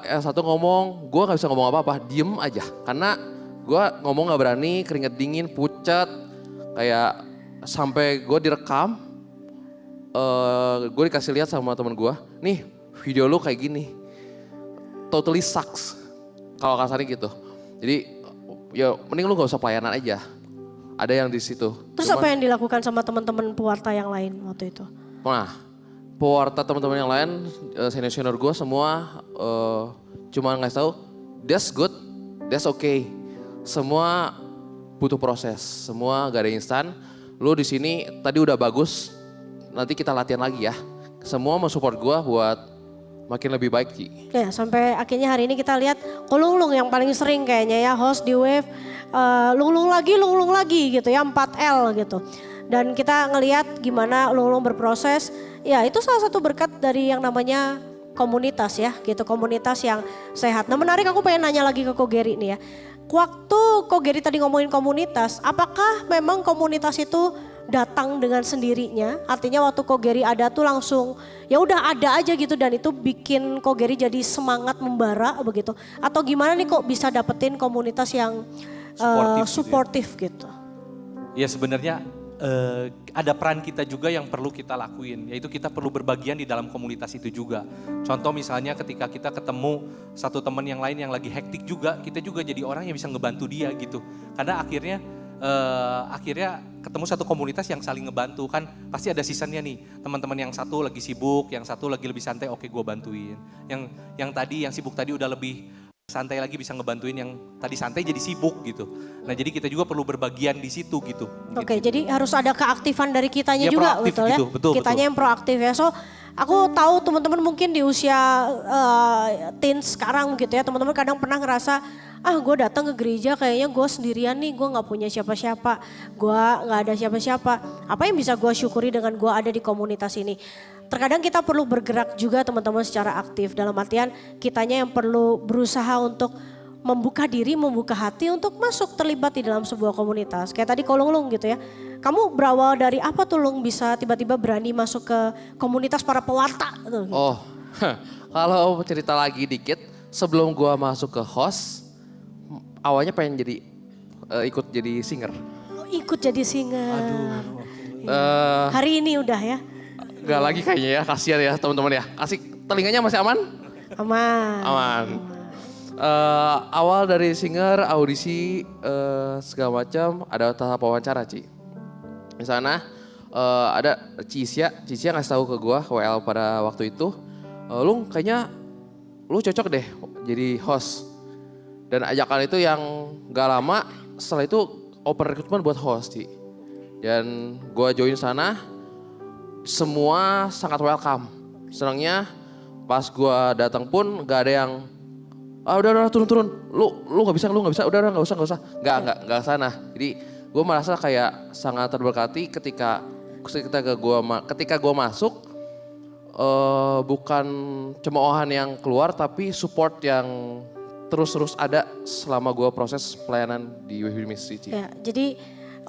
yang satu ngomong, gue nggak bisa ngomong apa-apa, diem aja, karena gue ngomong nggak berani, keringet dingin, pucat, kayak sampai gue direkam, gue dikasih lihat sama temen gue, nih video lu kayak gini, totally sucks, kalau kasarnya gitu. Jadi ya mending lu gak usah pelayanan aja, ada yang di situ. Terus apa yang dilakukan sama teman-teman pewarta yang lain waktu itu? Nah, pewarta teman-teman yang lain, senior-senior gue semua cuma ngasih tahu, that's good, that's okay. Semua butuh proses, semua gak ada instan. Lu di sini tadi udah bagus, nanti kita latihan lagi ya. Semua mensupport gue buat makin lebih baik Ci. Ya sampai akhirnya hari ini kita lihat Lunglung yang paling sering kayaknya ya host di Wave. Lunglung lagi gitu ya, 4L gitu. Dan kita ngelihat gimana Lunglung berproses, ya itu salah satu berkat dari yang namanya komunitas ya gitu, komunitas yang sehat. Nah menarik, aku pengen nanya lagi ke Ko Gary nih ya. Waktu Ko Gary tadi ngomongin komunitas, apakah memang komunitas itu datang dengan sendirinya? Artinya waktu Ko Gary ada tuh langsung ya udah ada aja gitu dan itu bikin Ko Gary jadi semangat membara begitu? Atau gimana nih kok bisa dapetin komunitas yang suportif gitu? Ya sebenarnya ada peran kita juga yang perlu kita lakuin, yaitu kita perlu berbagian di dalam komunitas itu juga. Contoh misalnya ketika kita ketemu satu teman yang lain yang lagi hektik juga, kita juga jadi orang yang bisa ngebantu dia gitu. Karena akhirnya ketemu satu komunitas yang saling ngebantu, kan pasti ada seasonnya nih. Teman-teman yang satu lagi sibuk, yang satu lagi lebih santai, oke gue bantuin. Yang sibuk tadi udah lebih santai lagi, bisa ngebantuin yang tadi santai jadi sibuk gitu. Nah jadi kita juga perlu berbagian di situ gitu. Oke, jadi harus ada keaktifan dari kitanya Ya, juga proaktif betul gitu, ya. betul, Kitanya yang proaktif ya. So aku tahu teman-teman mungkin di usia teens sekarang gitu ya, teman-teman kadang pernah ngerasa gue datang ke gereja kayaknya gue sendirian nih, gue gak punya siapa-siapa, gue gak ada siapa-siapa. Apa yang bisa gue syukuri dengan gue ada di komunitas ini? Terkadang kita perlu bergerak juga teman-teman secara aktif, dalam artian kitanya yang perlu berusaha untuk membuka diri, membuka hati untuk masuk terlibat di dalam sebuah komunitas. Kayak tadi Kolung gitu ya. Kamu berawal dari apa tuh Lung bisa tiba-tiba berani masuk ke komunitas para pewarta? Gitu. Oh, kalau cerita lagi dikit, sebelum gua masuk ke host, awalnya pengen jadi ikut jadi singer. Ikut jadi singer. Hari ini udah ya? Gak lagi kayaknya ya, kasihan ya teman-teman ya. Asik, telinganya masih aman? Aman. Aman. Awal dari singer, audisi, segala macam, ada tahap wawancara Ci. Di sana ada Cia ngasih tahu ke gua, ke WL pada waktu itu, Lung kayaknya lu cocok deh jadi host. Dan ajakan itu yang gak lama, setelah itu open recruitment buat host Ci. Dan gua join sana, semua sangat welcome. Senangnya pas gua datang pun gak ada yang udah turun. Lu nggak bisa, udah nggak usah. Nggak sana. Jadi gue merasa kayak sangat terberkati ketika gue masuk, bukan cemoohan yang keluar tapi support yang terus ada selama gue proses pelayanan di WFB Ministry. Ya, jadi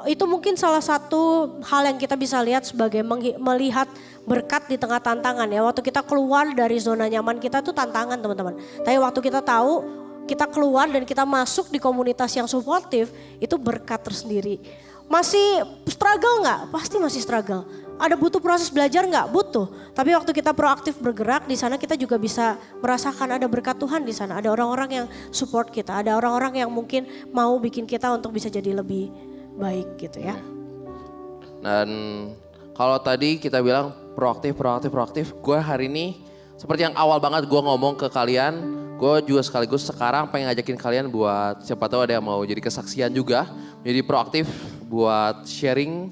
itu mungkin salah satu hal yang kita bisa lihat sebagai melihat berkat di tengah tantangan ya. Waktu kita keluar dari zona nyaman kita itu tantangan teman-teman. Tapi waktu kita tahu kita keluar dan kita masuk di komunitas yang suportif, itu berkat tersendiri. Masih struggle nggak? Pasti masih struggle. Ada butuh proses belajar nggak? Butuh. Tapi waktu kita proaktif bergerak di sana kita juga bisa merasakan ada berkat Tuhan di sana. Ada orang-orang yang support kita, ada orang-orang yang mungkin mau bikin kita untuk bisa jadi lebih baik gitu ya. Dan kalau tadi kita bilang proaktif, gue hari ini seperti yang awal banget gue ngomong ke kalian, gue juga sekaligus sekarang pengen ngajakin kalian buat siapa tahu ada yang mau jadi kesaksian juga, jadi proaktif buat sharing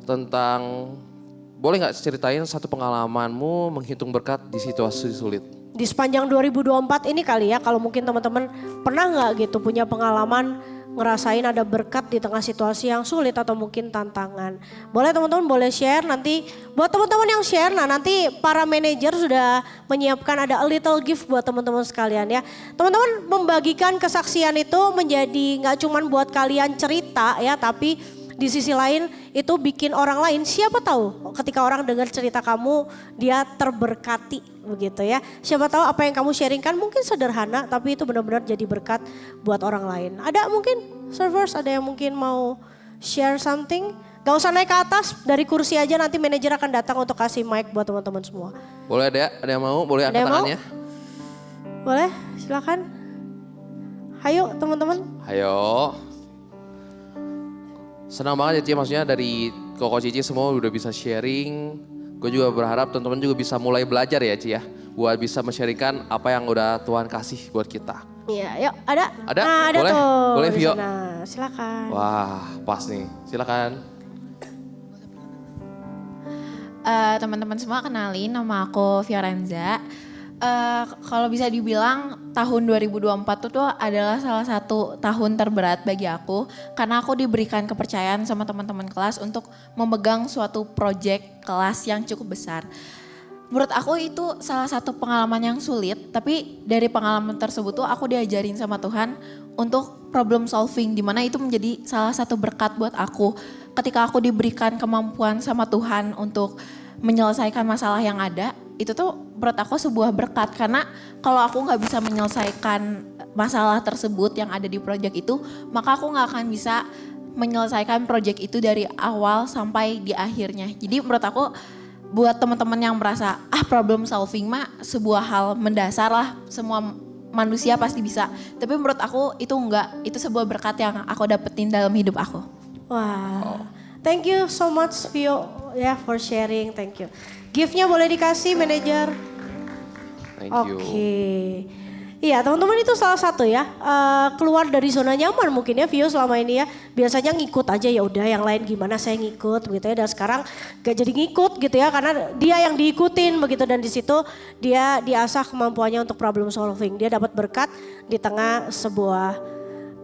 tentang, boleh gak ceritain satu pengalamanmu menghitung berkat di situasi sulit? Di sepanjang 2024 ini kali ya, kalau mungkin teman-teman pernah gak gitu punya pengalaman ngerasain ada berkat di tengah situasi yang sulit atau mungkin tantangan. Boleh teman-teman boleh share nanti, buat teman-teman yang share, nah nanti para manajer sudah menyiapkan ada a little gift buat teman-teman sekalian ya. Teman-teman membagikan kesaksian itu menjadi gak cuman buat kalian cerita ya, tapi di sisi lain itu bikin orang lain, siapa tahu ketika orang dengar cerita kamu dia terberkati begitu ya. Siapa tahu apa yang kamu sharingkan mungkin sederhana tapi itu benar-benar jadi berkat buat orang lain. Ada mungkin servers, ada yang mungkin mau share something? Gak usah naik ke atas, dari kursi aja nanti manajer akan datang untuk kasih mic buat teman-teman semua. Boleh ada yang mau? Boleh angkat tangannya? Boleh, silakan. Hayo teman-teman. Ayo. Senang banget ya Ci, maksudnya dari Koko Cici semua udah bisa sharing. Gue juga berharap teman-teman juga bisa mulai belajar ya Ci ya. Buat bisa men-sharingkan apa yang udah Tuhan kasih buat kita. Iya, yuk ada. Ada? Nah, ada Boleh? tuh. Boleh di Vio? sana. Silakan. Wah pas nih, silakan. Teman-teman semua kenalin, nama aku Fiorenza. Kalau bisa dibilang tahun 2024 itu adalah salah satu tahun terberat bagi aku karena aku diberikan kepercayaan sama teman-teman kelas untuk memegang suatu proyek kelas yang cukup besar. Menurut aku itu salah satu pengalaman yang sulit, tapi dari pengalaman tersebut tuh aku diajarin sama Tuhan untuk problem solving, di mana itu menjadi salah satu berkat buat aku. Ketika aku diberikan kemampuan sama Tuhan untuk menyelesaikan masalah yang ada, itu tuh menurut aku sebuah berkat karena kalau aku nggak bisa menyelesaikan masalah tersebut yang ada di proyek itu, maka aku nggak akan bisa menyelesaikan proyek itu dari awal sampai di akhirnya. Jadi menurut aku buat teman-teman yang merasa problem solving mah sebuah hal mendasar lah, semua manusia pasti bisa. Tapi menurut aku itu enggak, itu sebuah berkat yang aku dapetin dalam hidup aku. Wah, thank you so much Vio ya for sharing, thank you. Gift-nya boleh dikasih manajer. Thank you. Oke. Iya teman-teman itu salah satu ya, keluar dari zona nyaman mungkin ya Vio selama ini ya. Biasanya ngikut aja ya udah yang lain gimana saya ngikut begitu ya. Dan sekarang gak jadi ngikut gitu ya karena dia yang diikutin begitu. Dan di situ dia diasah kemampuannya untuk problem solving. Dia dapat berkat di tengah sebuah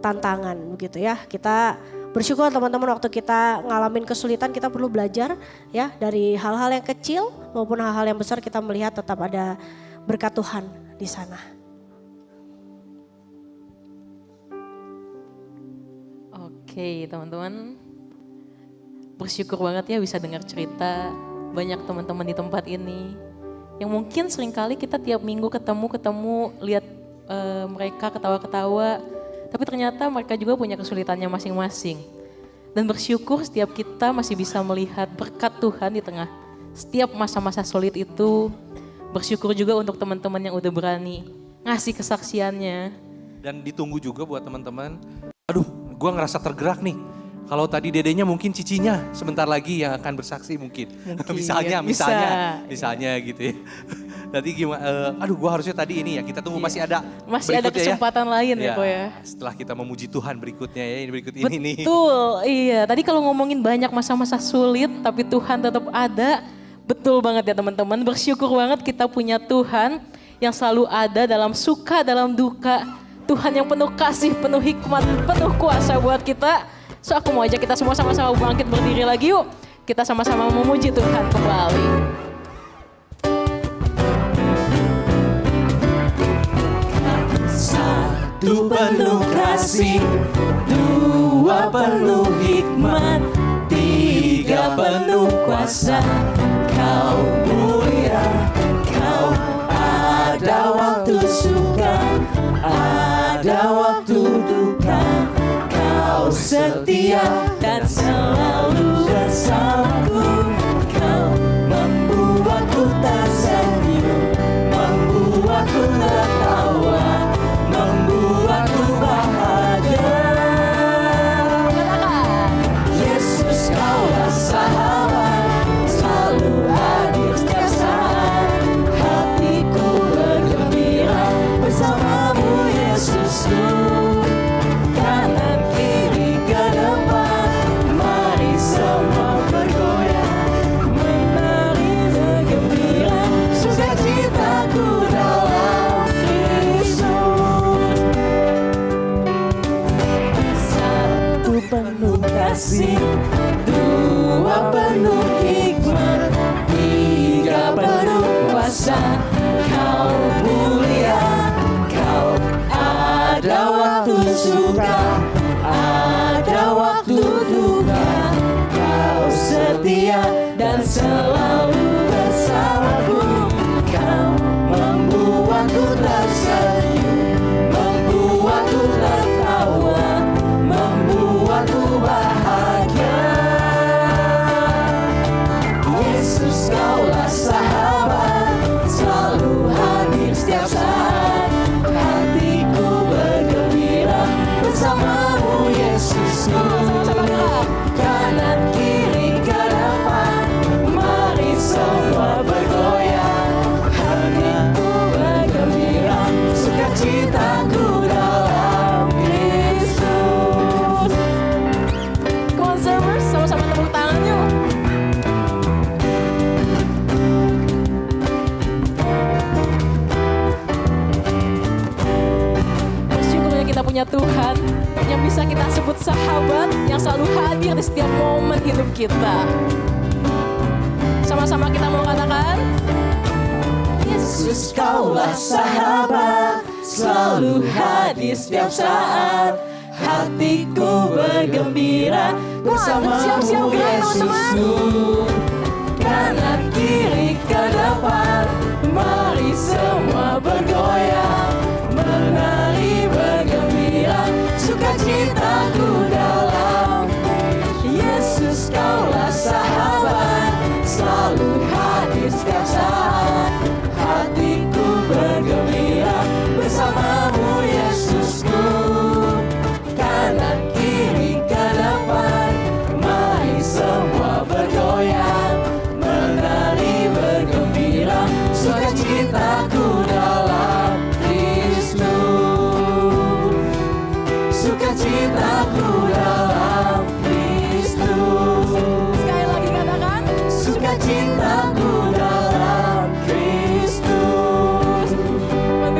tantangan begitu ya. Kita bersyukur teman-teman waktu kita ngalamin kesulitan kita perlu belajar ya dari hal-hal yang kecil maupun hal-hal yang besar kita melihat tetap ada berkat Tuhan di sana. Oke teman-teman, bersyukur banget ya bisa dengar cerita banyak teman-teman di tempat ini. Yang mungkin seringkali kita tiap minggu ketemu, lihat mereka ketawa-ketawa. Tapi ternyata mereka juga punya kesulitannya masing-masing. Dan bersyukur setiap kita masih bisa melihat berkat Tuhan di tengah setiap masa-masa sulit itu. Bersyukur juga untuk teman-teman yang udah berani ngasih kesaksiannya. Dan ditunggu juga buat teman-teman. Aduh, gue ngerasa tergerak nih. Kalau tadi dedenya mungkin cicinya sebentar lagi yang akan bersaksi mungkin. misalnya gitu ya. Nanti gimana, aduh gue harusnya tadi ini ya, kita tunggu masih ada Kesempatan lain ya kok ya. Setelah kita memuji Tuhan berikutnya ya, ini berikut ini nih. Betul, iya. Tadi kalau ngomongin banyak masa-masa sulit tapi Tuhan tetap ada. Betul banget ya teman-teman, bersyukur banget kita punya Tuhan yang selalu ada dalam suka, dalam duka. Tuhan yang penuh kasih, penuh hikmat, penuh kuasa buat kita. So aku mau ajak kita semua sama-sama bangkit berdiri lagi yuk. Kita sama-sama memuji Tuhan kembali. Satu penuh kasih, dua penuh hikmat, tiga penuh kuasa. Kau mulia, kau ada waktu suka, ada waktu duka. Kau setia dan selalu bersamaku. Kau membuatku tersenyum, membuatku tertawa, membuatku bahagia. Yesus kaulah sahabat, selalu hadir setiap saat. Hatiku bergembira bersamamu Yesusku. Kanan kiri ke depan, mari semua bergoyang, menari bergembira, sukacitaku dalam Kristus. Satu penuh kasih, dua penuh hikmat, tiga penuh kuasa. Kau mulia, kau ada waktu suka, ada waktu duka. Kau setia dan selalu bersamaku. Kau membuatku tersenyum, membuatku tertawa, membuatku bahagia. Yesus kaulah sahabat, selalu hadir setiap saat. Hatiku bergembira bersamamu Yesusku. Kanan kiri ke depan, mari semua bergoyang. Hatiku bergembira, sukacitaku dalam Kristus. Come on servers, sama-sama tepuk tangan yuk. Bersyukurnya kita punya Tuhan yang bisa kita sebut sahabat, yang selalu hadir di setiap momen hidup kita. Sama-sama kita mau katakan, Yesus kaulah sahabat, selalu hadir setiap saat. Hatiku bergembira bersamamu Yesusku. Kanan kiri ke depan, mari semua bergoyang, menari bergembira, sukacitaku dalam Yesus kaulah sahabat, selalu hadir setiap saat. Hatiku bergembira bersamamu Yesusku. Kanan kiri ke depan, mari semua bergoyang, menari bergembira, sukacitaku dalam Kristus. Sukacitaku dalam Kristus. sekali lagi katakan, Sukacitaku dalam Kristus.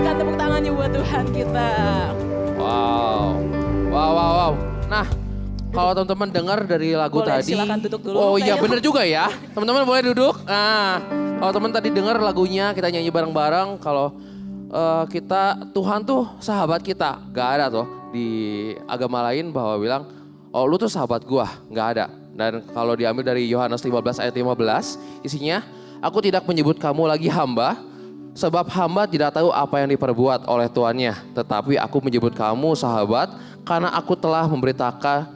berikan tepuk tangannya buat Tuhan kita. Wow. Nah, kalau teman-teman dengar dari lagu Boleh, tadi. silakan duduk dulu. Oh iya Ayo. bener juga ya. Teman-teman boleh duduk. Nah, kalau teman tadi dengar lagunya kita nyanyi bareng-bareng. Kalau kita Tuhan tuh sahabat kita. Gak ada tuh di agama lain bahwa bilang oh lu tuh sahabat gua, nggak ada. Dan kalau diambil dari Yohanes 15 ayat 15, isinya, aku tidak menyebut kamu lagi hamba, sebab hamba tidak tahu apa yang diperbuat oleh tuannya. Tetapi aku menyebut kamu sahabat, karena aku telah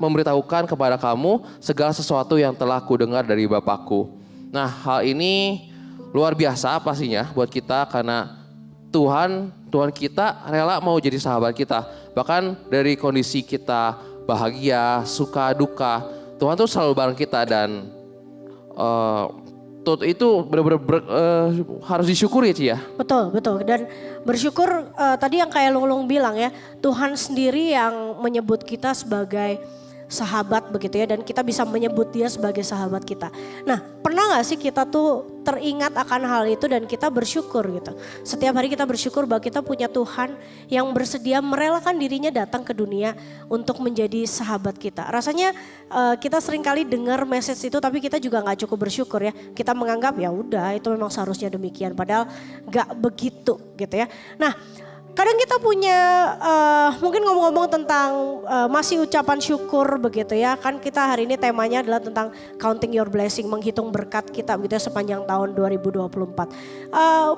memberitahukan kepada kamu segala sesuatu yang telah kudengar dari Bapakku. Nah, hal ini luar biasa pastinya buat kita karena Tuhan kita rela mau jadi sahabat kita. Bahkan dari kondisi kita bahagia, suka, duka, Tuhan tuh selalu bareng kita dan itu benar-benar harus disyukuri ya Ci ya. Betul, betul. Dan bersyukur tadi yang kayak Lung bilang ya, Tuhan sendiri yang menyebut kita sebagai sahabat begitu ya, dan kita bisa menyebut dia sebagai sahabat kita. Nah, pernah gak sih kita tuh teringat akan hal itu dan kita bersyukur gitu. Setiap hari kita bersyukur bahwa kita punya Tuhan yang bersedia merelakan dirinya datang ke dunia untuk menjadi sahabat kita. Rasanya kita seringkali dengar message itu tapi kita juga gak cukup bersyukur ya. Kita menganggap ya udah itu memang seharusnya demikian, padahal gak begitu gitu ya. Nah, kadang kita punya mungkin ngomong-ngomong tentang masih ucapan syukur begitu ya. Kan kita hari ini temanya adalah tentang counting your blessing, menghitung berkat kita begitu ya sepanjang tahun 2024.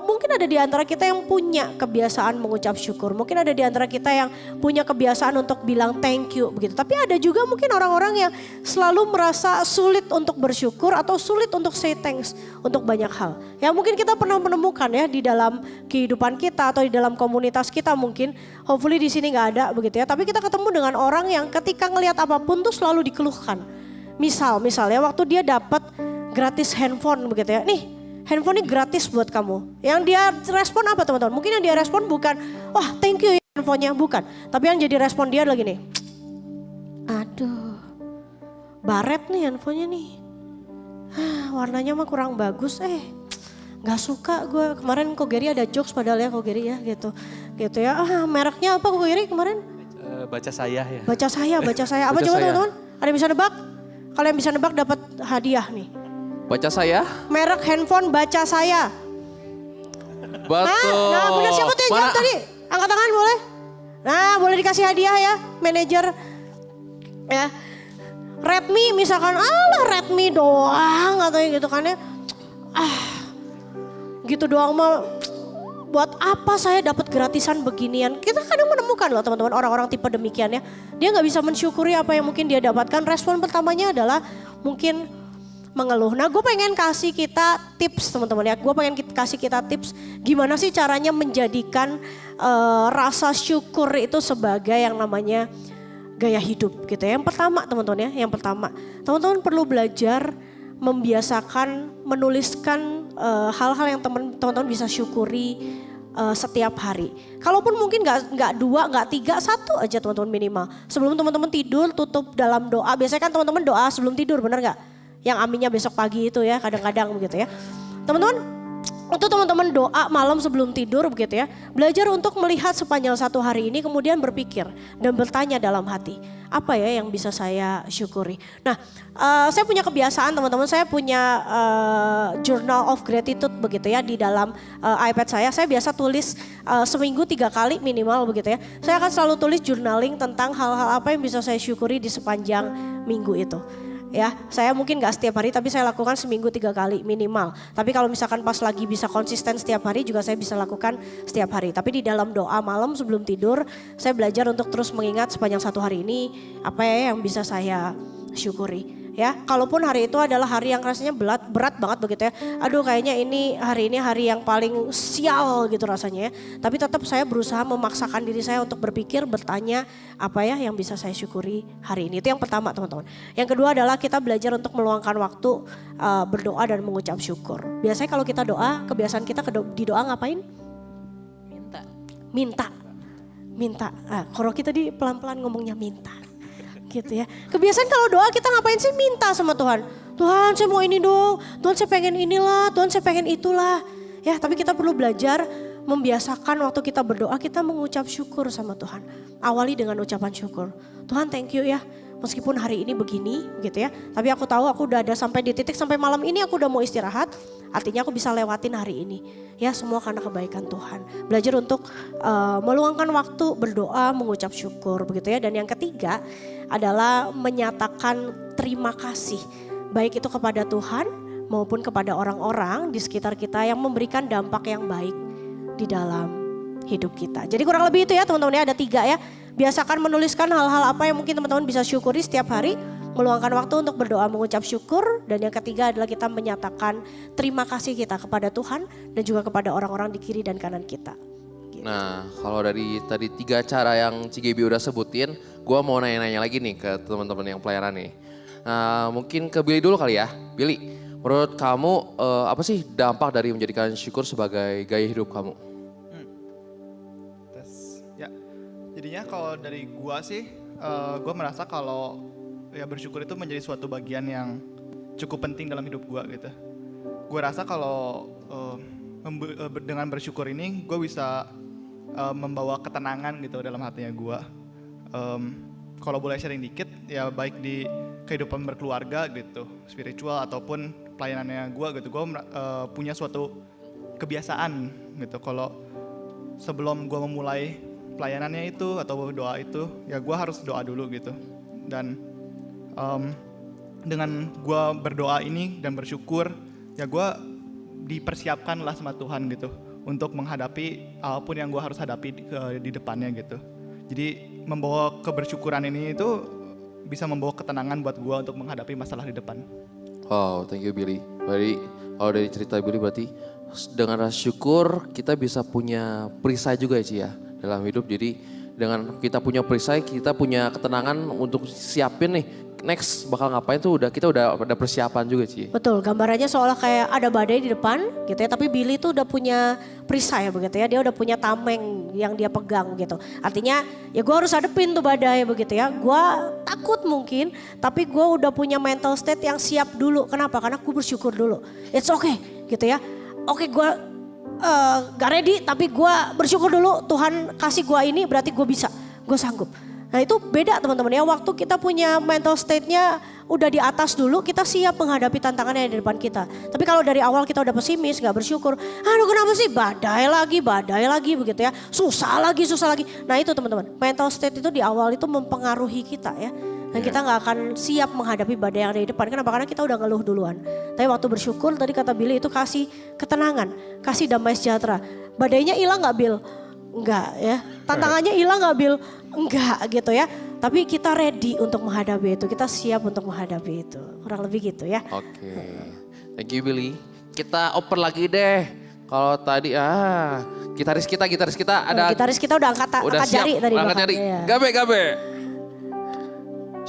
Mungkin ada di antara kita yang punya kebiasaan mengucap syukur. Mungkin ada di antara kita yang punya kebiasaan untuk bilang thank you begitu. Tapi ada juga mungkin orang-orang yang selalu merasa sulit untuk bersyukur atau sulit untuk say thanks untuk banyak hal. Yang mungkin kita pernah menemukan ya di dalam kehidupan kita atau di dalam komunitas kita mungkin, hopefully di sini nggak ada begitu ya. Tapi kita ketemu dengan orang yang ketika ngelihat apapun tuh selalu dikeluhkan. Misalnya waktu dia dapat gratis handphone begitu ya. Nih, handphone ini gratis buat kamu. Yang dia respon apa teman-teman? Mungkin yang dia respon bukan, wah thank you ya handphonenya, bukan. Tapi yang jadi respon dia lagi nih, aduh, baret nih handphonenya nih. Warnanya mah kurang bagus Gak suka gue, kemarin Ko Geri ada jokes padahal ya Ko Geri ya gitu ya. Mereknya apa Ko Geri kemarin? Baca saya ya. Baca saya. Apa coba teman-teman? Ada yang bisa nebak? Kalau yang bisa nebak dapat hadiah nih. Baca saya. Merek handphone Baca Saya. Betul. Nah benar, siapa tuh yang jawab tadi? Angkat tangan boleh? Nah boleh dikasih hadiah ya manajer ya. Redmi misalkan, Redmi doang atau gitu kan ya. Gitu doang mah, buat apa saya dapat gratisan beginian? Kita kadang menemukan loh teman-teman orang-orang tipe demikian ya. Dia nggak bisa mensyukuri apa yang mungkin dia dapatkan. Respon pertamanya adalah mungkin mengeluh. Nah gue pengen kasih kita tips teman-teman ya. Gue pengen kasih kita tips gimana sih caranya menjadikan rasa syukur itu sebagai yang namanya gaya hidup gitu ya. Yang pertama teman-teman ya, teman-teman perlu belajar membiasakan menuliskan hal-hal yang teman-teman bisa syukuri setiap hari. Kalaupun mungkin nggak 2, nggak 3, 1 aja teman-teman minimal. Sebelum teman-teman tidur tutup dalam doa. Biasanya kan teman-teman doa sebelum tidur, benar nggak? Yang aminnya besok pagi itu ya, kadang-kadang begitu ya. Teman-teman, untuk teman-teman doa malam sebelum tidur begitu ya. Belajar untuk melihat sepanjang satu hari ini, kemudian berpikir dan bertanya dalam hati, apa ya yang bisa saya syukuri. Nah, saya punya kebiasaan teman-teman, saya punya journal of gratitude begitu ya di dalam iPad saya. Saya biasa tulis seminggu 3 kali minimal begitu ya. Saya akan selalu tulis journaling tentang hal-hal apa yang bisa saya syukuri di sepanjang minggu itu. Ya, saya mungkin gak setiap hari tapi saya lakukan seminggu 3 kali minimal. Tapi kalau misalkan pas lagi bisa konsisten setiap hari juga saya bisa lakukan setiap hari. Tapi di dalam doa malam sebelum tidur saya belajar untuk terus mengingat sepanjang satu hari ini apa ya yang bisa saya syukuri. Ya, kalaupun hari itu adalah hari yang rasanya berat banget begitu ya. Aduh kayaknya hari ini hari yang paling sial gitu rasanya ya. Tapi tetap saya berusaha memaksakan diri saya untuk berpikir, bertanya apa ya yang bisa saya syukuri hari ini. Itu yang pertama teman-teman. Yang kedua adalah kita belajar untuk meluangkan waktu berdoa dan mengucap syukur. Biasanya kalau kita doa, kebiasaan kita di doa ngapain? Minta. Kalau kita tadi pelan-pelan ngomongnya minta. Gitu ya. Kebiasaan kalau doa kita ngapain sih? Minta sama Tuhan. Tuhan saya mau ini dong, Tuhan saya pengen inilah, Tuhan saya pengen itulah. Ya tapi kita perlu belajar membiasakan waktu kita berdoa kita mengucap syukur sama Tuhan. Awali dengan ucapan syukur. Tuhan thank you ya. Meskipun hari ini begini gitu ya. Tapi aku tahu aku udah ada sampai di titik sampai malam ini aku udah mau istirahat. Artinya aku bisa lewatin hari ini. Ya semua karena kebaikan Tuhan. Belajar untuk meluangkan waktu berdoa, mengucap syukur begitu ya. Dan yang ketiga adalah menyatakan terima kasih. Baik itu kepada Tuhan maupun kepada orang-orang di sekitar kita yang memberikan dampak yang baik di dalam hidup kita. Jadi kurang lebih itu ya teman-teman ya, ada 3 ya. Biasakan menuliskan hal-hal apa yang mungkin teman-teman bisa syukuri setiap hari. Meluangkan waktu untuk berdoa mengucap syukur. Dan yang ketiga adalah kita menyatakan terima kasih kita kepada Tuhan dan juga kepada orang-orang di kiri dan kanan kita. Gitu. Nah, kalau dari tadi 3 cara yang Cigebi udah sebutin, gue mau nanya-nanya lagi nih ke teman-teman yang pelayaran nih. Nah, mungkin ke Billy dulu kali ya. Billy, menurut kamu apa sih dampak dari menjadikan syukur sebagai gaya hidup kamu? Ya, jadinya kalau dari gua sih, gua merasa kalau ya bersyukur itu menjadi suatu bagian yang cukup penting dalam hidup gua gitu. Gua rasa kalau dengan bersyukur ini, gua bisa membawa ketenangan gitu dalam hatinya gua. Kalau boleh sharing dikit, ya baik di kehidupan berkeluarga gitu, spiritual ataupun pelayanannya gua gitu. Gua punya suatu kebiasaan gitu. Kalau sebelum gua memulai pelayanannya itu atau doa itu, ya gue harus doa dulu gitu. Dan dengan gue berdoa ini dan bersyukur, ya gue dipersiapkan lah sama Tuhan gitu untuk menghadapi apapun yang gue harus hadapi di depannya gitu. Jadi membawa kebersyukuran ini itu bisa membawa ketenangan buat gue untuk menghadapi masalah di depan. Oh, thank you Billy. Berarti kalau dari cerita Billy berarti dengan rasa syukur kita bisa punya perisai juga ya Ci ya dalam hidup. Jadi dengan kita punya perisai, kita punya ketenangan untuk siapin nih next bakal ngapain tuh kita udah ada persiapan juga Ci. Betul, gambarannya seolah kayak ada badai di depan gitu ya, tapi Billy tuh udah punya perisai begitu ya, dia udah punya tameng yang dia pegang gitu. Artinya ya gue harus hadepin tuh badai begitu ya, gue takut mungkin, tapi gue udah punya mental state yang siap dulu. Kenapa? Karena gue bersyukur dulu, it's okay gitu ya. Oke, gue gak ready tapi gue bersyukur dulu, Tuhan kasih gue ini berarti gue bisa, gue sanggup. Nah itu beda teman-teman ya, waktu kita punya mental state-nya udah di atas dulu, kita siap menghadapi tantangan yang di depan kita. Tapi kalau dari awal kita udah pesimis, gak bersyukur, aduh kenapa sih badai lagi begitu ya, susah lagi. Nah itu teman-teman, mental state itu di awal itu mempengaruhi kita ya. Dan kita gak akan siap menghadapi badai yang ada di depan. Kenapa? Karena kita udah ngeluh duluan. Tapi waktu bersyukur tadi kata Billy itu kasih ketenangan, kasih damai sejahtera. Badainya hilang gak Bill? Enggak ya. Tantangannya hilang gak Bill? Enggak gitu ya. Tapi kita ready untuk menghadapi itu. Kita siap untuk menghadapi itu. Kurang lebih gitu ya. Oke. Thank you Billy. Kita oper lagi deh. Kalau tadi gitaris kita ada. Gitaris kita udah angkat siap, jari tadi. Angkat jari. Ya. Gabe.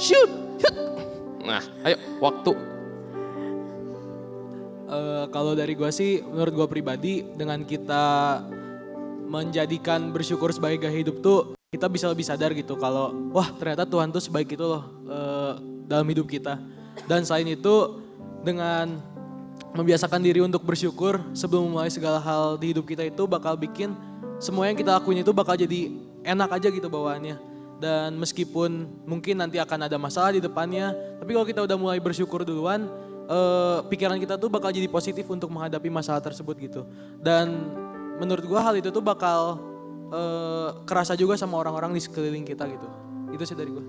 Shoot. Nah, ayo waktu. Kalau dari gue sih, menurut gue pribadi, dengan kita menjadikan bersyukur sebagai gaya hidup tuh, kita bisa lebih sadar gitu kalau, wah ternyata Tuhan tuh sebaik itu loh dalam hidup kita. Dan selain itu, dengan membiasakan diri untuk bersyukur sebelum memulai segala hal di hidup kita itu bakal bikin semua yang kita lakuin itu bakal jadi enak aja gitu bawaannya. Dan meskipun mungkin nanti akan ada masalah di depannya, tapi kalau kita udah mulai bersyukur duluan, pikiran kita tuh bakal jadi positif untuk menghadapi masalah tersebut gitu. Dan menurut gua hal itu tuh bakal kerasa juga sama orang-orang di sekeliling kita gitu. Itu sih dari gua.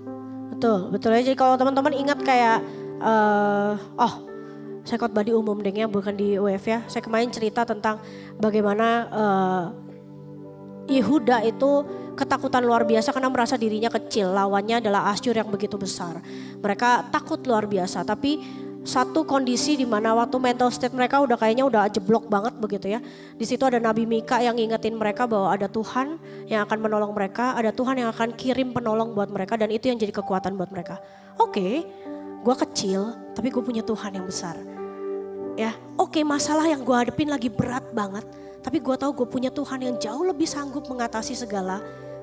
Betul ya. Jadi kalau teman-teman ingat kayak, saya khotbah di umum dengnya bukan di UF ya. Saya kemarin cerita tentang bagaimana Yehuda itu ketakutan luar biasa karena merasa dirinya kecil. Lawannya adalah Asyur yang begitu besar. Mereka takut luar biasa, tapi satu kondisi di mana waktu mental state mereka kayaknya udah jeblok banget begitu ya. Di situ ada Nabi Mika yang ngingetin mereka bahwa ada Tuhan yang akan menolong mereka, ada Tuhan yang akan kirim penolong buat mereka dan itu yang jadi kekuatan buat mereka. Oke, gue kecil tapi gue punya Tuhan yang besar. Ya, oke, masalah yang gue hadepin lagi berat banget, tapi gue tahu gue punya Tuhan yang jauh lebih sanggup mengatasi segala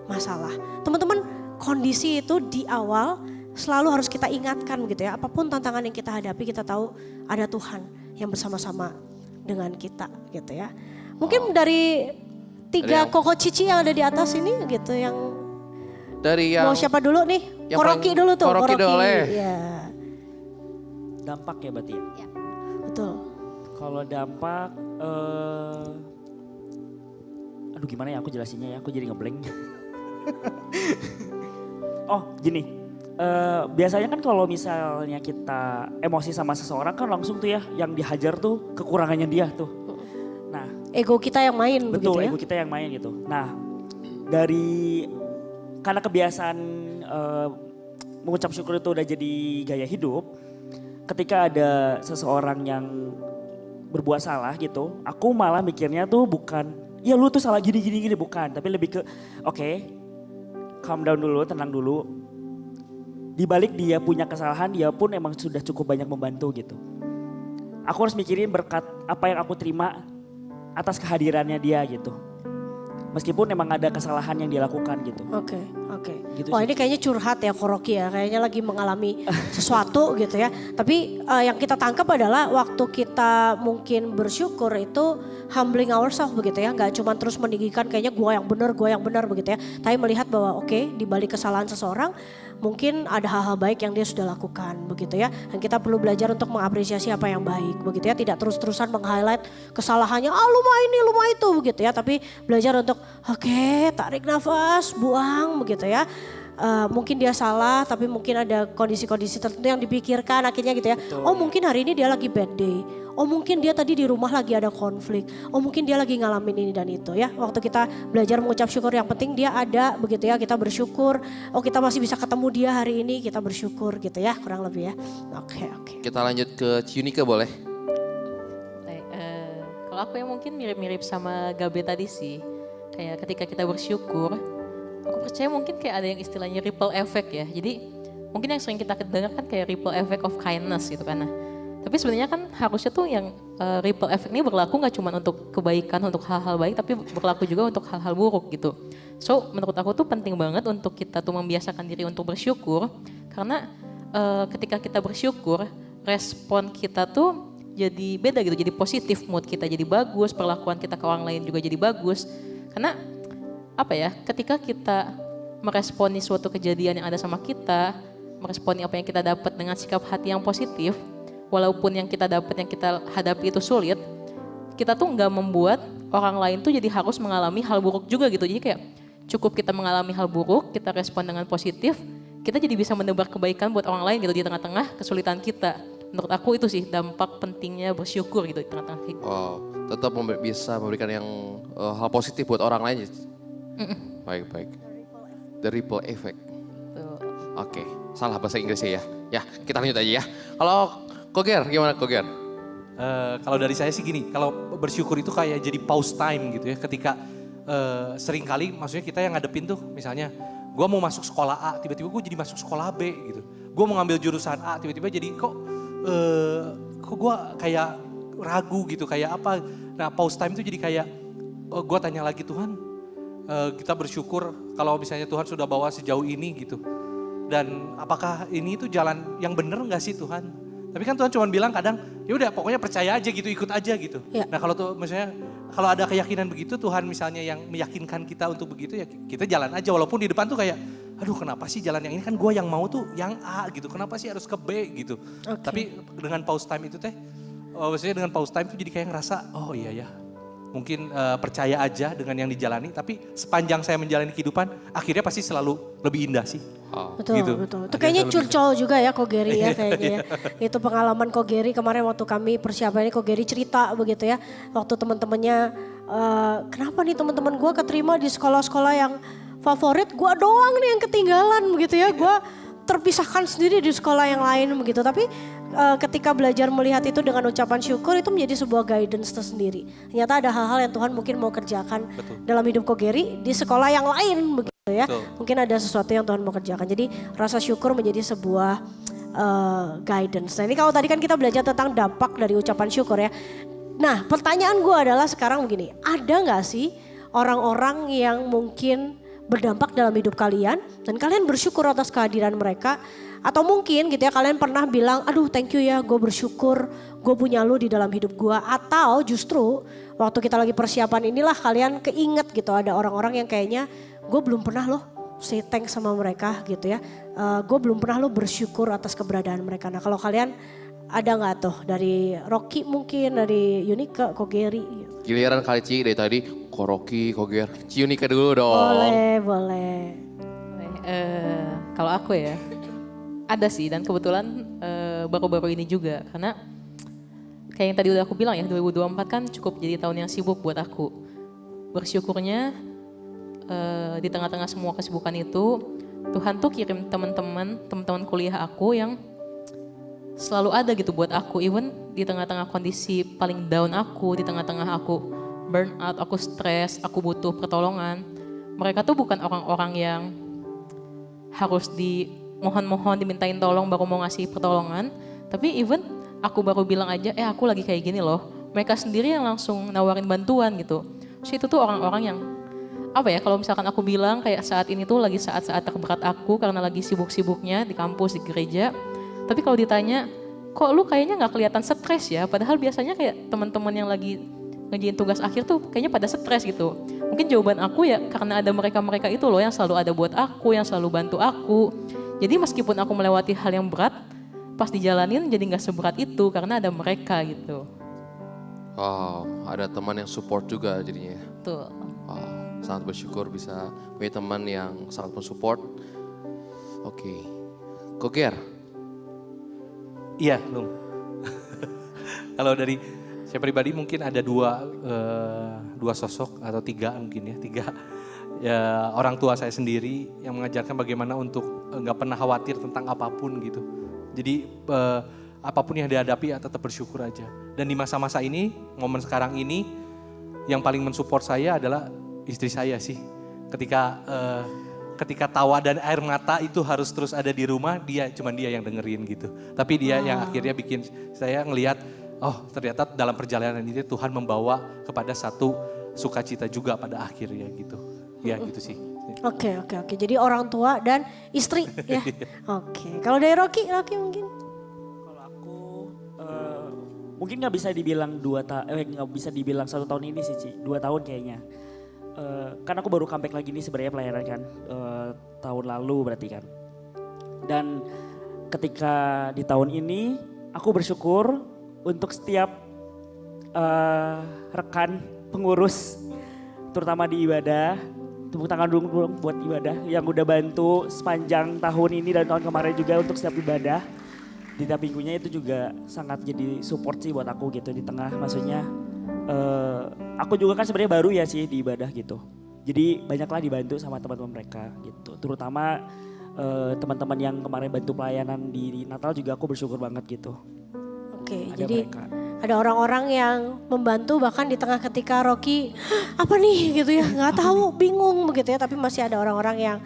masalah. Teman-teman, kondisi itu di awal selalu harus kita ingatkan gitu ya. Apapun tantangan yang kita hadapi, kita tahu ada Tuhan yang bersama-sama dengan kita gitu ya. Mungkin dari 3 koko cici yang ada di atas ini gitu yang dari yang mau siapa dulu nih? Koroki dulu tuh. Koroki dulu. Ya. Dampak ya berarti ya? Betul. Kalau dampak, aduh gimana ya aku jelasinnya ya, aku jadi ngeblank. Oh gini, biasanya kan kalau misalnya kita emosi sama seseorang kan langsung tuh ya yang dihajar tuh kekurangannya dia tuh. Nah, Ego kita yang main begitu betul ya. ego kita yang main gitu. Nah, karena kebiasaan mengucap syukur itu udah jadi gaya hidup, ketika ada seseorang yang berbuat salah gitu, aku malah mikirnya tuh bukan, ya lu tuh salah gini, bukan. Tapi lebih ke, oke, calm down dulu, tenang dulu. Di balik dia punya kesalahan, dia pun emang sudah cukup banyak membantu gitu. Aku harus mikirin berkat apa yang aku terima atas kehadirannya dia gitu. Meskipun emang ada kesalahan yang dia lakukan gitu. Oke. Gitu Wah sih. ini kayaknya curhat ya Koroki ya, kayaknya lagi mengalami sesuatu gitu ya. Tapi yang kita tangkap adalah waktu kita mungkin bersyukur itu humbling ourselves begitu ya. Gak cuma terus meninggikan kayaknya gue yang benar begitu ya. Tapi melihat bahwa oke, di balik kesalahan seseorang mungkin ada hal-hal baik yang dia sudah lakukan begitu ya. Dan kita perlu belajar untuk mengapresiasi apa yang baik begitu ya. Tidak terus-terusan meng-highlight kesalahannya, lu mah ini, lu mah itu begitu ya. Tapi belajar untuk oke, tarik nafas, buang begitu ya. Mungkin dia salah tapi mungkin ada kondisi-kondisi tertentu yang dipikirkan akhirnya gitu ya. Oh mungkin hari ini dia lagi bad day. Oh mungkin dia tadi di rumah lagi ada konflik. Oh mungkin dia lagi ngalamin ini dan itu ya. Waktu kita belajar mengucap syukur yang penting dia ada begitu ya. Kita bersyukur. Oh kita masih bisa ketemu dia hari ini, kita bersyukur gitu ya kurang lebih ya. Oke. Kita lanjut ke Ciunika boleh? Baik, kalau aku yang mungkin mirip-mirip sama Gabe tadi sih. Kayak ketika kita bersyukur, aku percaya mungkin kayak ada yang istilahnya ripple effect ya. Jadi mungkin yang sering kita dengar kan kayak ripple effect of kindness gitu kan. Nah, tapi sebenarnya kan harusnya tuh yang ripple effect ini berlaku nggak cuma untuk kebaikan, untuk hal-hal baik, tapi berlaku juga untuk hal-hal buruk gitu. So menurut aku tuh penting banget untuk kita tuh membiasakan diri untuk bersyukur. Karena ketika kita bersyukur, respon kita tuh jadi beda gitu, jadi positif, mood kita jadi bagus, perlakuan kita ke orang lain juga jadi bagus. Karena apa ya, ketika kita meresponi suatu kejadian yang ada sama kita, meresponi apa yang kita dapat dengan sikap hati yang positif, walaupun yang kita dapat, yang kita hadapi itu sulit, kita tuh nggak membuat orang lain tuh jadi harus mengalami hal buruk juga gitu. Jadi kayak cukup kita mengalami hal buruk, kita respon dengan positif, kita jadi bisa menebar kebaikan buat orang lain gitu di tengah-tengah kesulitan kita. Menurut aku itu sih dampak pentingnya bersyukur gitu di tengah-tengah kayak gitu. Wow, tetap bisa memberikan yang hal positif buat orang lain. Baik. The ripple effect. Oke, salah bahasa Inggrisnya ya. Ya, kita lanjut aja ya. Kalau Koger, gimana Koger? Kalau dari saya sih gini, kalau bersyukur itu kayak jadi pause time gitu ya. Ketika sering kali maksudnya kita yang ngadepin tuh misalnya gue mau masuk sekolah A, tiba-tiba gue jadi masuk sekolah B gitu. Gue mau ngambil jurusan A, tiba-tiba jadi kok gue kayak ragu gitu, kayak apa. Nah pause time itu jadi kayak gue tanya lagi Tuhan, kita bersyukur kalau misalnya Tuhan sudah bawa sejauh ini gitu. Dan apakah ini itu jalan yang benar nggak sih Tuhan? Tapi kan Tuhan cuma bilang kadang, ya udah pokoknya percaya aja gitu, ikut aja gitu. Ya. Nah kalau tuh misalnya kalau ada keyakinan begitu, Tuhan misalnya yang meyakinkan kita untuk begitu ya kita jalan aja. Walaupun di depan tuh kayak, aduh kenapa sih jalan yang ini, kan gue yang mau tuh yang A gitu. Kenapa sih harus ke B gitu. Oke. Tapi dengan pause time itu teh, maksudnya dengan pause time tuh jadi kayak ngerasa, oh iya ya. Mungkin percaya aja dengan yang dijalani, tapi sepanjang saya menjalani kehidupan, akhirnya pasti selalu lebih indah sih. Betul, Gitu. betul. Itu Akhirnya kayaknya lebih curcol juga ya Kogeri ya kayaknya ya. Itu pengalaman Kogeri kemarin waktu kami persiapan ini Kogeri cerita begitu ya. Waktu teman-temannya, kenapa nih teman-teman gue keterima di sekolah-sekolah yang favorit, gue doang nih yang ketinggalan begitu ya. Gue terpisahkan sendiri di sekolah yang lain begitu. Tapi ketika belajar melihat itu dengan ucapan syukur itu menjadi sebuah guidance tersendiri. Ternyata ada hal-hal yang Tuhan mungkin mau kerjakan dalam hidup Kogeri di sekolah yang lain begitu ya. Mungkin ada sesuatu yang Tuhan mau kerjakan. Jadi rasa syukur menjadi sebuah guidance. Nah ini kalau tadi kan kita belajar tentang dampak dari ucapan syukur ya. Nah pertanyaan gue adalah sekarang begini, ada gak sih orang-orang yang mungkin berdampak dalam hidup kalian dan kalian bersyukur atas kehadiran mereka? Atau mungkin gitu ya kalian pernah bilang, aduh thank you ya gue bersyukur gue punya lu di dalam hidup gue. Atau justru waktu kita lagi persiapan inilah kalian keinget gitu ada orang-orang yang kayaknya gue belum pernah loh say thanks sama mereka gitu ya. Gue belum pernah loh bersyukur atas keberadaan mereka. Nah kalau kalian Ada nggak tuh dari Rocky mungkin, dari Yunika, Kogeri? Giliran kali Ci dari tadi, Koroki, Koger. Ci Unika dulu dong. Boleh. Kalau aku ya, ada sih dan kebetulan baru-baru ini juga. Karena kayak yang tadi udah aku bilang ya, 2024 kan cukup jadi tahun yang sibuk buat aku. Bersyukurnya di tengah-tengah semua kesibukan itu, Tuhan tuh kirim teman-teman kuliah aku yang selalu ada gitu buat aku. Even di tengah-tengah kondisi paling down aku, di tengah-tengah aku burn out, aku stres, aku butuh pertolongan. Mereka tuh bukan orang-orang yang harus dimohon-mohon, dimintain tolong baru mau ngasih pertolongan. Tapi even aku baru bilang aja, aku lagi kayak gini loh. Mereka sendiri yang langsung nawarin bantuan gitu. Terus itu tuh orang-orang yang, apa ya, kalau misalkan aku bilang kayak saat ini tuh lagi saat-saat terberat aku karena lagi sibuk-sibuknya di kampus, di gereja. Tapi kalau ditanya, kok lu kayaknya gak kelihatan stres ya? Padahal biasanya kayak teman-teman yang lagi ngerjain tugas akhir tuh kayaknya pada stres gitu. Mungkin jawaban aku ya karena ada mereka-mereka itu loh yang selalu ada buat aku, yang selalu bantu aku. Jadi meskipun aku melewati hal yang berat, pas dijalanin jadi gak seberat itu karena ada mereka gitu. Wow, ada teman yang support juga jadinya. Tuh. Wow, sangat bersyukur bisa punya teman yang sangat mensupport. Oke. Koger. Iya, Lung. Kalau dari saya pribadi mungkin ada dua sosok atau tiga mungkin ya, tiga ya, orang tua saya sendiri yang mengajarkan bagaimana untuk nggak pernah khawatir tentang apapun gitu. Jadi apapun yang dihadapi ya tetap bersyukur aja. Dan di masa-masa ini, momen sekarang ini, yang paling mensupport saya adalah istri saya sih. Ketika tawa dan air mata itu harus terus ada di rumah, cuman dia yang dengerin gitu. Tapi dia yang akhirnya bikin saya ngelihat, oh ternyata dalam perjalanan ini Tuhan membawa kepada satu sukacita juga pada akhirnya gitu. Ya gitu sih. Oke. Jadi orang tua dan istri ya. Oke. Kalau dari Rocky mungkin? Kalau aku mungkin nggak bisa dibilang nggak bisa dibilang 1 tahun ini sih, Ci. 2 tahun kayaknya. Kan aku baru comeback lagi nih sebenarnya pelayanan kan, tahun lalu berarti kan. Dan ketika di tahun ini aku bersyukur untuk setiap rekan pengurus, terutama di ibadah, tepuk tangan dulu buat ibadah yang udah bantu sepanjang tahun ini dan tahun kemarin juga untuk setiap ibadah. Di tiap minggunya itu juga sangat jadi support sih buat aku gitu di tengah, maksudnya aku juga kan sebenarnya baru ya sih di ibadah gitu. Jadi banyaklah dibantu sama teman-teman mereka gitu. Terutama teman-teman yang kemarin bantu pelayanan di Natal juga aku bersyukur banget gitu. Oke, Ada jadi mereka. ada orang-orang yang membantu bahkan di tengah ketika Rocky apa nih gitu ya, nggak tahu, bingung begitu ya. Tapi masih ada orang-orang yang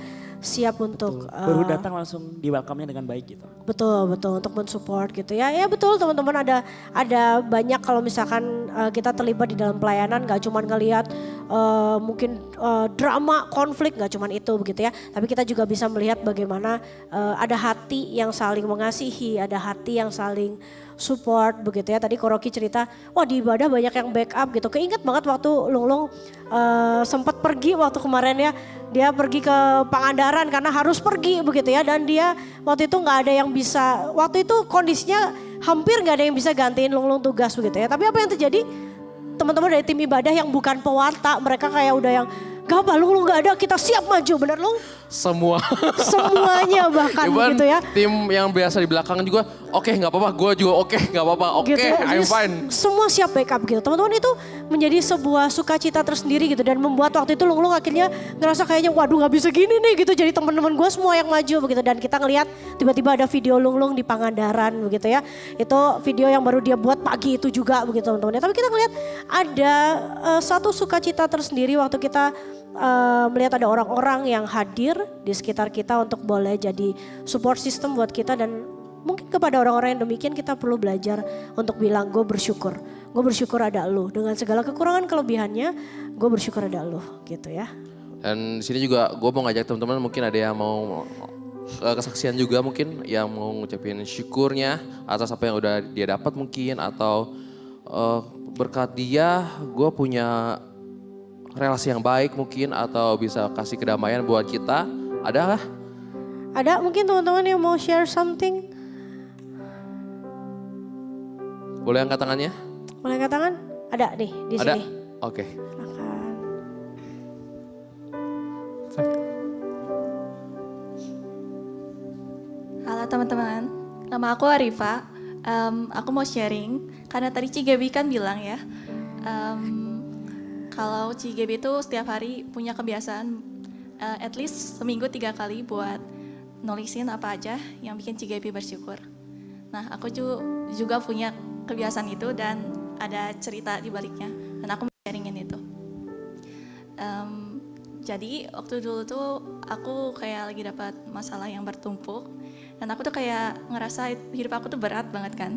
siap untuk Baru datang langsung di welcome-nya dengan baik gitu. betul untuk mensupport gitu ya. Ya betul teman-teman, ada banyak kalau misalkan kita terlibat di dalam pelayanan, gak cuma ngelihat mungkin drama konflik, gak cuma itu begitu ya. Tapi kita juga bisa melihat bagaimana ada hati yang saling mengasihi, ada hati yang saling support begitu ya. Tadi Koroki cerita, wah di ibadah banyak yang backup gitu. Keinget banget waktu Lunglung sempat pergi waktu kemarin ya. Dia pergi ke Pangandaran karena harus pergi begitu ya. Dan dia waktu itu gak ada yang bisa, waktu itu kondisinya hampir gak ada yang bisa gantiin Lunglung tugas begitu ya. Tapi apa yang terjadi? Teman-teman dari tim ibadah yang bukan pewarta, mereka kayak udah yang, gak apa Lunglung gak ada, kita siap maju, bener Lung? Semuanya bahkan Even gitu ya. tim yang biasa di belakang juga, oke nggak apa-apa, gue juga oke nggak apa-apa, oke Gitu. I'm Jadi fine. semua siap backup gitu. Teman-teman itu menjadi sebuah sukacita tersendiri gitu. Dan membuat waktu itu Lunglung akhirnya ngerasa kayaknya waduh gak bisa gini nih gitu. Jadi teman-teman gue semua yang maju begitu. Dan kita ngelihat tiba-tiba ada video Lunglung di Pangandaran begitu ya. Itu video yang baru dia buat pagi itu juga begitu teman-teman. Tapi kita ngelihat ada satu sukacita tersendiri waktu kita melihat ada orang-orang yang hadir di sekitar kita untuk boleh jadi support system buat kita. Dan mungkin kepada orang-orang yang demikian kita perlu belajar untuk bilang gue bersyukur ada lu dengan segala kekurangan kelebihannya, gue bersyukur ada lu gitu ya. Dan di sini juga gue mau ngajak teman-teman, mungkin ada yang mau kesaksian juga, mungkin yang mau ngucapin syukurnya atas apa yang udah dia dapat mungkin, atau berkat dia gue punya relasi yang baik mungkin, atau bisa kasih kedamaian buat kita. Ada kah? Ada mungkin teman-teman yang mau share something? Boleh angkat tangannya? Boleh angkat tangan? Ada nih di Ada? sini. Oke. Silakan. Halo teman-teman, nama aku Arifa. Aku mau sharing karena tadi Cigebi kan bilang ya, kalau Cigebi itu setiap hari punya kebiasaan at least seminggu 3 kali buat nulisin apa aja yang bikin Cigebi bersyukur. Nah, aku juga punya kebiasaan itu dan ada cerita di baliknya dan aku mau sharingin itu. Jadi waktu dulu tuh aku kayak lagi dapat masalah yang bertumpuk dan aku tuh kayak ngerasa hidup aku tuh berat banget kan.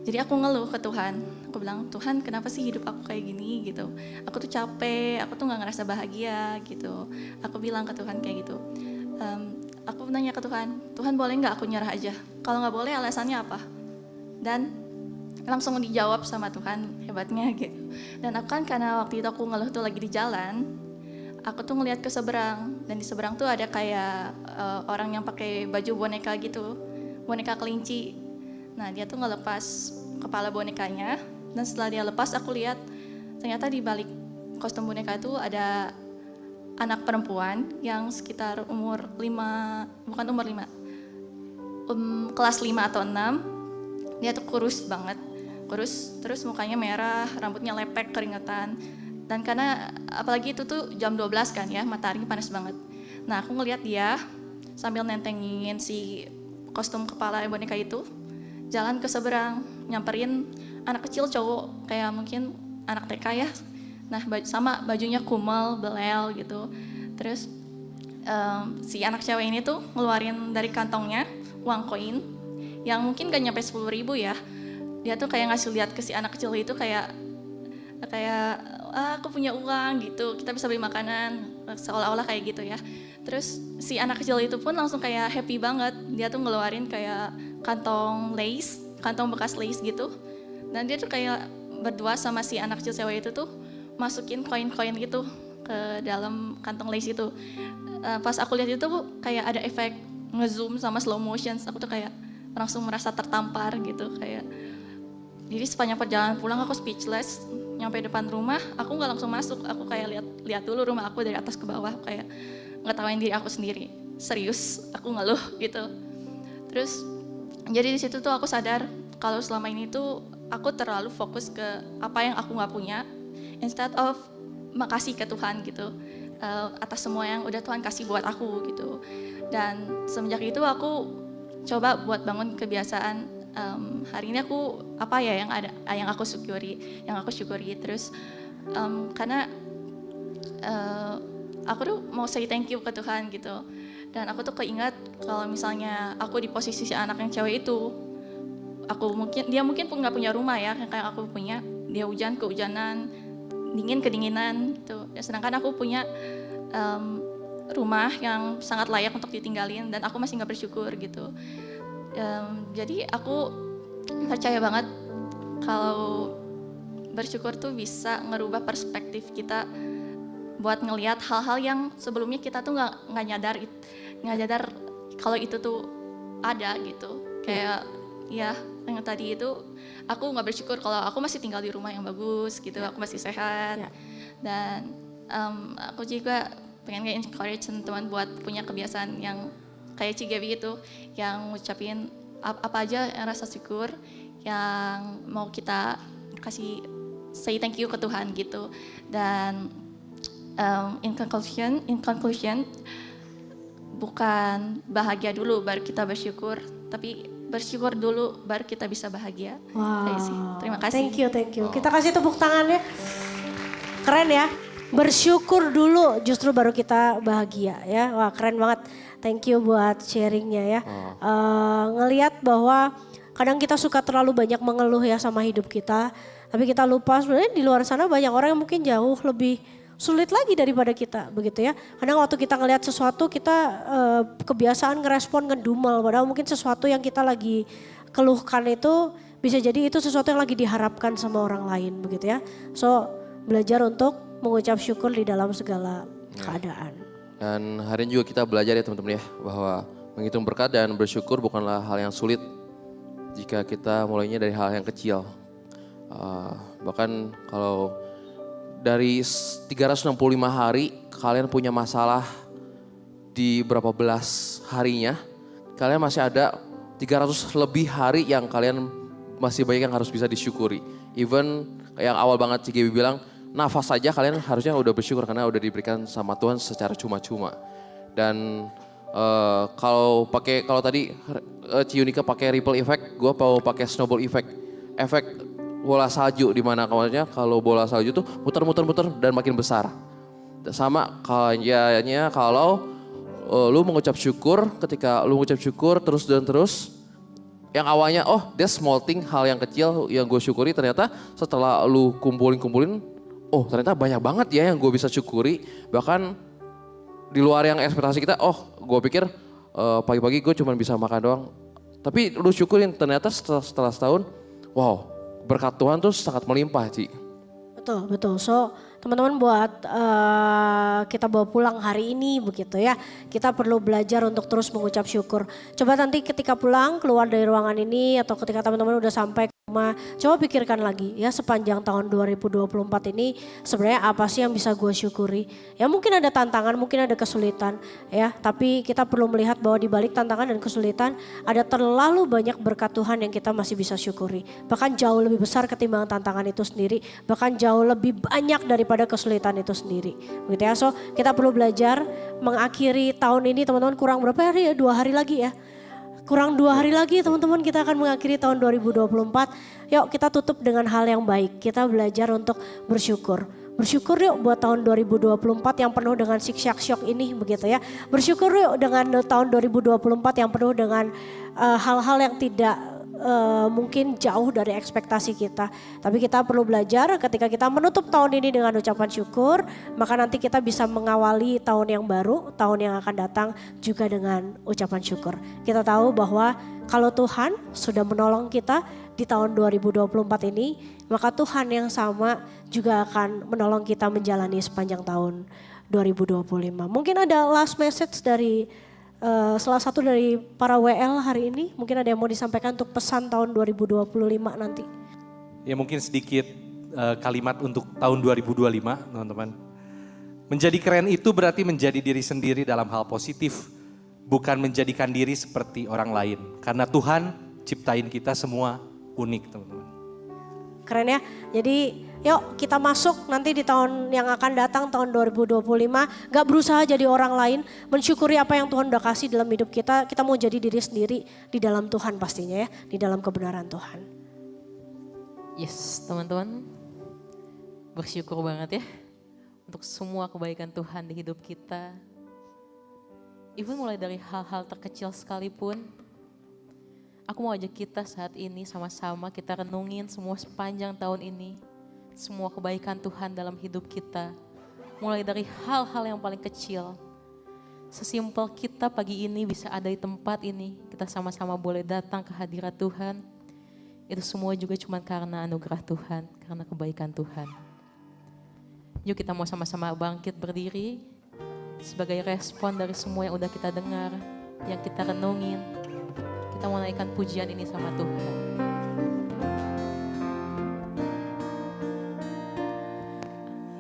Jadi aku ngeluh ke Tuhan. Aku bilang, Tuhan kenapa sih hidup aku kayak gini gitu. Aku tuh capek, aku tuh gak ngerasa bahagia gitu. Aku bilang ke Tuhan kayak gitu. Aku nanya ke Tuhan, Tuhan boleh gak aku nyerah aja? Kalau gak boleh alasannya apa? Dan langsung dijawab sama Tuhan, hebatnya gitu. Dan aku kan karena waktu itu aku ngeluh tuh lagi di jalan, aku tuh ngeliat ke seberang dan di seberang tuh ada kayak orang yang pakai baju boneka gitu, boneka kelinci. Nah dia tuh ngelepas kepala bonekanya dan setelah dia lepas aku lihat ternyata di balik kostum boneka itu ada anak perempuan yang sekitar umur 5, bukan umur 5, kelas 5 atau 6. Dia tuh kurus banget, kurus terus mukanya merah, rambutnya lepek keringetan. Dan karena apalagi itu tuh jam 12 kan ya, matahari panas banget. Nah aku ngeliat dia sambil nentengin si kostum kepala boneka itu, jalan ke seberang, nyamperin anak kecil cowok, kayak mungkin anak TK ya. Nah sama bajunya kumal, belel gitu. Terus si anak cewek ini tuh ngeluarin dari kantongnya uang koin, yang mungkin gak nyampe 10.000 ya. Dia tuh kayak ngasih lihat ke si anak kecil itu kayak aku punya uang gitu, kita bisa beli makanan, seolah-olah kayak gitu ya. Terus si anak kecil itu pun langsung kayak happy banget, dia tuh ngeluarin kayak kantong lace, kantong bekas lace gitu. Dan dia tuh kayak berdua sama si anak kecil cewek itu tuh masukin koin-koin gitu ke dalam kantong lace itu. Pas aku lihat itu kayak ada efek ngezoom sama slow motion, aku tuh kayak langsung merasa tertampar gitu kayak. Jadi sepanjang perjalanan pulang aku speechless. Nyampe depan rumah, aku nggak langsung masuk. Aku kayak lihat dulu rumah aku dari atas ke bawah, kayak ngetawain diri aku sendiri. Serius, aku ngeluh gitu. Terus jadi di situ tuh aku sadar kalau selama ini tuh aku terlalu fokus ke apa yang aku nggak punya, instead of makasih ke Tuhan gitu atas semua yang udah Tuhan kasih buat aku gitu. Dan semenjak itu aku coba buat bangun kebiasaan. Hari ini aku apa ya yang aku syukuri terus karena aku tuh mau say thank you ke Tuhan gitu. Dan aku tuh keinget kalau misalnya aku di posisi si anak yang cewek itu, dia mungkin pun nggak punya rumah ya kayak aku punya, dia hujan kehujanan, dingin kedinginan gitu. Ya, sedangkan aku punya rumah yang sangat layak untuk ditinggalin dan aku masih nggak bersyukur gitu. Jadi aku percaya banget kalau bersyukur tuh bisa ngerubah perspektif kita buat ngelihat hal-hal yang sebelumnya kita tuh nggak nyadar kalau itu tuh ada gitu. Kayak ya yang tadi itu aku nggak bersyukur kalau aku masih tinggal di rumah yang bagus gitu, aku masih sehat. Dan aku juga pengen nge-encourage teman-teman buat punya kebiasaan yang kayak Cigebi itu, yang ngucapin apa aja yang rasa syukur, yang mau kita kasih say thank you ke Tuhan gitu. Dan in conclusion, bukan bahagia dulu baru kita bersyukur, tapi bersyukur dulu baru kita bisa bahagia. Wow. Terima kasih. Thank you. Kita kasih tepuk tangan ya. Keren ya. Bersyukur dulu justru baru kita bahagia ya. Wah keren banget. Thank you buat sharingnya ya. Ngelihat bahwa kadang kita suka terlalu banyak mengeluh ya sama hidup kita. Tapi kita lupa sebenarnya di luar sana banyak orang yang mungkin jauh lebih sulit lagi daripada kita begitu ya. Kadang waktu kita ngelihat sesuatu kita kebiasaan ngerespon ngedumel. Padahal mungkin sesuatu yang kita lagi keluhkan itu bisa jadi itu sesuatu yang lagi diharapkan sama orang lain begitu ya. So belajar untuk mengucap syukur di dalam segala keadaan. Dan hari ini juga kita belajar ya teman-teman ya, bahwa menghitung berkat dan bersyukur bukanlah hal yang sulit jika kita mulainya dari hal yang kecil. Bahkan kalau dari 365 hari kalian punya masalah di berapa belas harinya, kalian masih ada 300 lebih hari yang kalian masih banyak yang harus bisa disyukuri. Even yang awal banget CGB bilang, nafas saja kalian harusnya udah bersyukur karena udah diberikan sama Tuhan secara cuma-cuma. Dan kalau tadi Ciunika pakai ripple effect, gue mau pakai snowball effect. Efek bola salju di mana kawannya kalau bola salju tuh muter-muter dan makin besar. Sama kayaknya kalau lu mengucap syukur, ketika lu mengucap syukur terus dan terus, yang awalnya that's small thing, hal yang kecil yang gue syukuri, ternyata setelah lu kumpulin, ternyata banyak banget ya yang gue bisa syukuri. Bahkan di luar yang ekspektasi kita, gue pikir pagi-pagi gue cuma bisa makan doang. Tapi lu syukurin, ternyata setelah setahun, wow, berkat Tuhan tuh sangat melimpah, Ci. Betul. So teman-teman buat kita bawa pulang hari ini begitu ya. Kita perlu belajar untuk terus mengucap syukur. Coba nanti ketika pulang keluar dari ruangan ini atau ketika teman-teman udah sampai ke rumah, coba pikirkan lagi ya sepanjang tahun 2024 ini sebenarnya apa sih yang bisa gue syukuri. Ya mungkin ada tantangan, mungkin ada kesulitan ya. Tapi kita perlu melihat bahwa di balik tantangan dan kesulitan ada terlalu banyak berkat Tuhan yang kita masih bisa syukuri. Bahkan jauh lebih besar ketimbang tantangan itu sendiri. Bahkan jauh lebih banyak daripada kesulitan itu sendiri. Begitu ya, so kita perlu belajar mengakhiri tahun ini teman-teman, kurang berapa hari ya, 2 hari lagi ya. Kurang 2 hari lagi teman-teman kita akan mengakhiri tahun 2024. Yuk kita tutup dengan hal yang baik, kita belajar untuk bersyukur. Bersyukur yuk buat tahun 2024 yang penuh dengan syok ini begitu ya. Bersyukur yuk dengan tahun 2024 yang penuh dengan hal-hal yang tidak mungkin jauh dari ekspektasi kita. Tapi kita perlu belajar ketika kita menutup tahun ini dengan ucapan syukur, maka nanti kita bisa mengawali tahun yang baru, tahun yang akan datang juga dengan ucapan syukur. Kita tahu bahwa kalau Tuhan sudah menolong kita di tahun 2024 ini, maka Tuhan yang sama juga akan menolong kita menjalani sepanjang tahun 2025. Mungkin ada last message dari salah satu dari para WL hari ini, mungkin ada yang mau disampaikan untuk pesan tahun 2025 nanti. Ya mungkin sedikit kalimat untuk tahun 2025 teman-teman. Menjadi keren itu berarti menjadi diri sendiri dalam hal positif. Bukan menjadikan diri seperti orang lain. Karena Tuhan ciptain kita semua unik teman-teman. Keren ya, jadi yuk kita masuk nanti di tahun yang akan datang, tahun 2025. Gak berusaha jadi orang lain, mensyukuri apa yang Tuhan udah kasih dalam hidup kita. Kita mau jadi diri sendiri di dalam Tuhan pastinya ya, di dalam kebenaran Tuhan. Yes teman-teman, bersyukur banget ya untuk semua kebaikan Tuhan di hidup kita. Even mulai dari hal-hal terkecil sekalipun. Aku mau ajak kita saat ini sama-sama kita renungin semua sepanjang tahun ini. Semua kebaikan Tuhan dalam hidup kita. Mulai dari hal-hal yang paling kecil. Sesimpel kita pagi ini bisa ada di tempat ini. Kita sama-sama boleh datang ke hadirat Tuhan. Itu semua juga cuma karena anugerah Tuhan, karena kebaikan Tuhan. Yuk kita mau sama-sama bangkit berdiri. Sebagai respon dari semua yang udah kita dengar, yang kita renungin. Kita mau naikkan pujian ini sama Tuhan.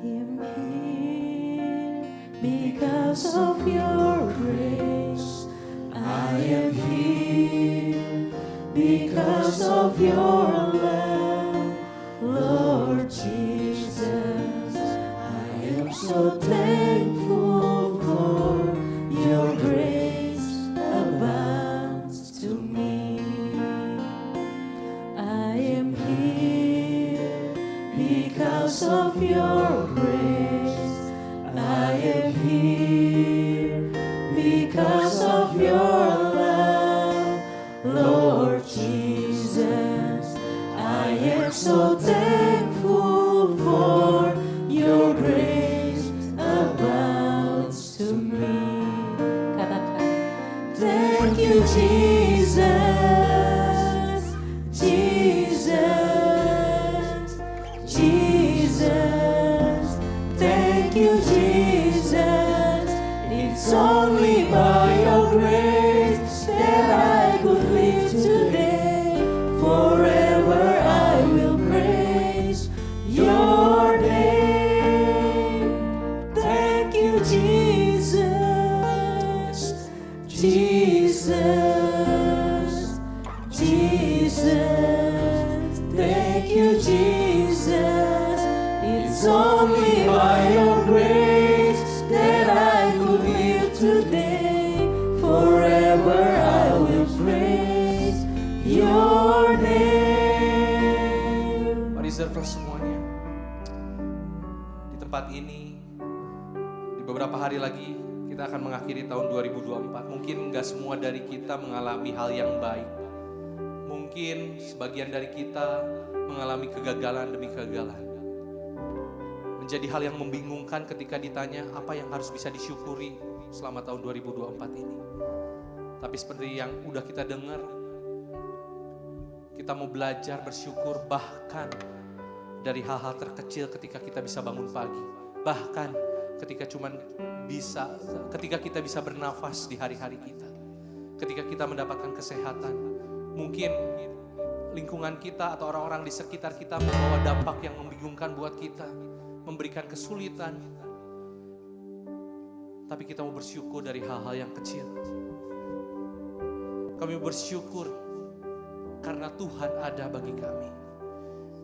I am here because of your grace. I am here because of your love, Lord Jesus. I am so thankful for your grace abounds to me. I am here because of your grace. I am here because of your love, Lord Jesus. I am so thankful for your grace abounds to me. Thank you, Jesus, Jesus, Jesus. Thank you, Jesus. It's only by your grace that I could live today. Forever I will praise. ini, di beberapa hari lagi kita akan mengakhiri tahun 2024. Mungkin gak semua dari kita mengalami hal yang baik. Mungkin sebagian dari kita mengalami kegagalan demi kegagalan. Menjadi hal yang membingungkan ketika ditanya apa yang harus bisa disyukuri selama tahun 2024 ini. Tapi seperti yang udah kita dengar, kita mau belajar bersyukur bahkan dari hal-hal terkecil ketika kita bisa bangun pagi. Bahkan ketika kita bisa bernafas di hari-hari kita. Ketika kita mendapatkan kesehatan. Mungkin lingkungan kita atau orang-orang di sekitar kita membawa dampak yang membingungkan buat kita. Memberikan kesulitan. Tapi kita mau bersyukur dari hal-hal yang kecil. Kami bersyukur karena Tuhan ada bagi kami.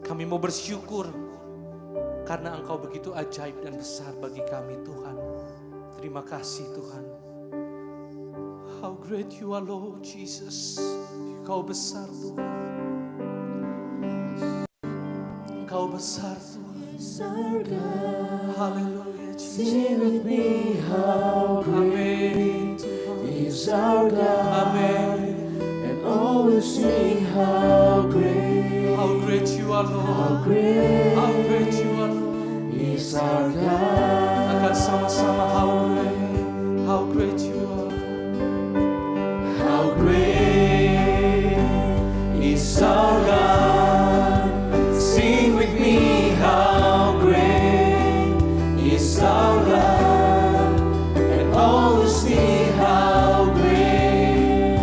Kami mau bersyukur karena Engkau begitu ajaib dan besar bagi kami, Tuhan. Terima kasih, Tuhan. How great you are, Lord Jesus. Engkau besar, Tuhan. Engkau besar, Tuhan. Haleluya, Jesus. Sing with me how great is our God. Amen. And all will sing how great you are, Lord. How great How great you are, Lord. is our God. Akan sama-sama how great you are. How great is our God. Sing with me how great is our God. And all will see how great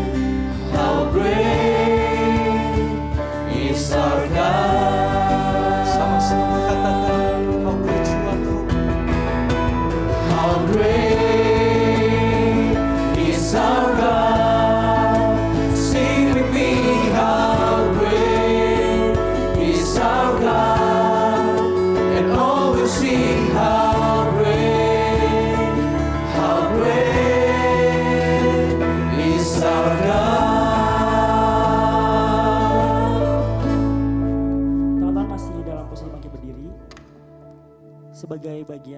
is our God. Sama-sama katakan how great you are, Lord. How great is our God. Sing with me how great is our God. And all will sing how great is our God. Teman-teman masih dalam posisi bangkit berdiri sebagai bagian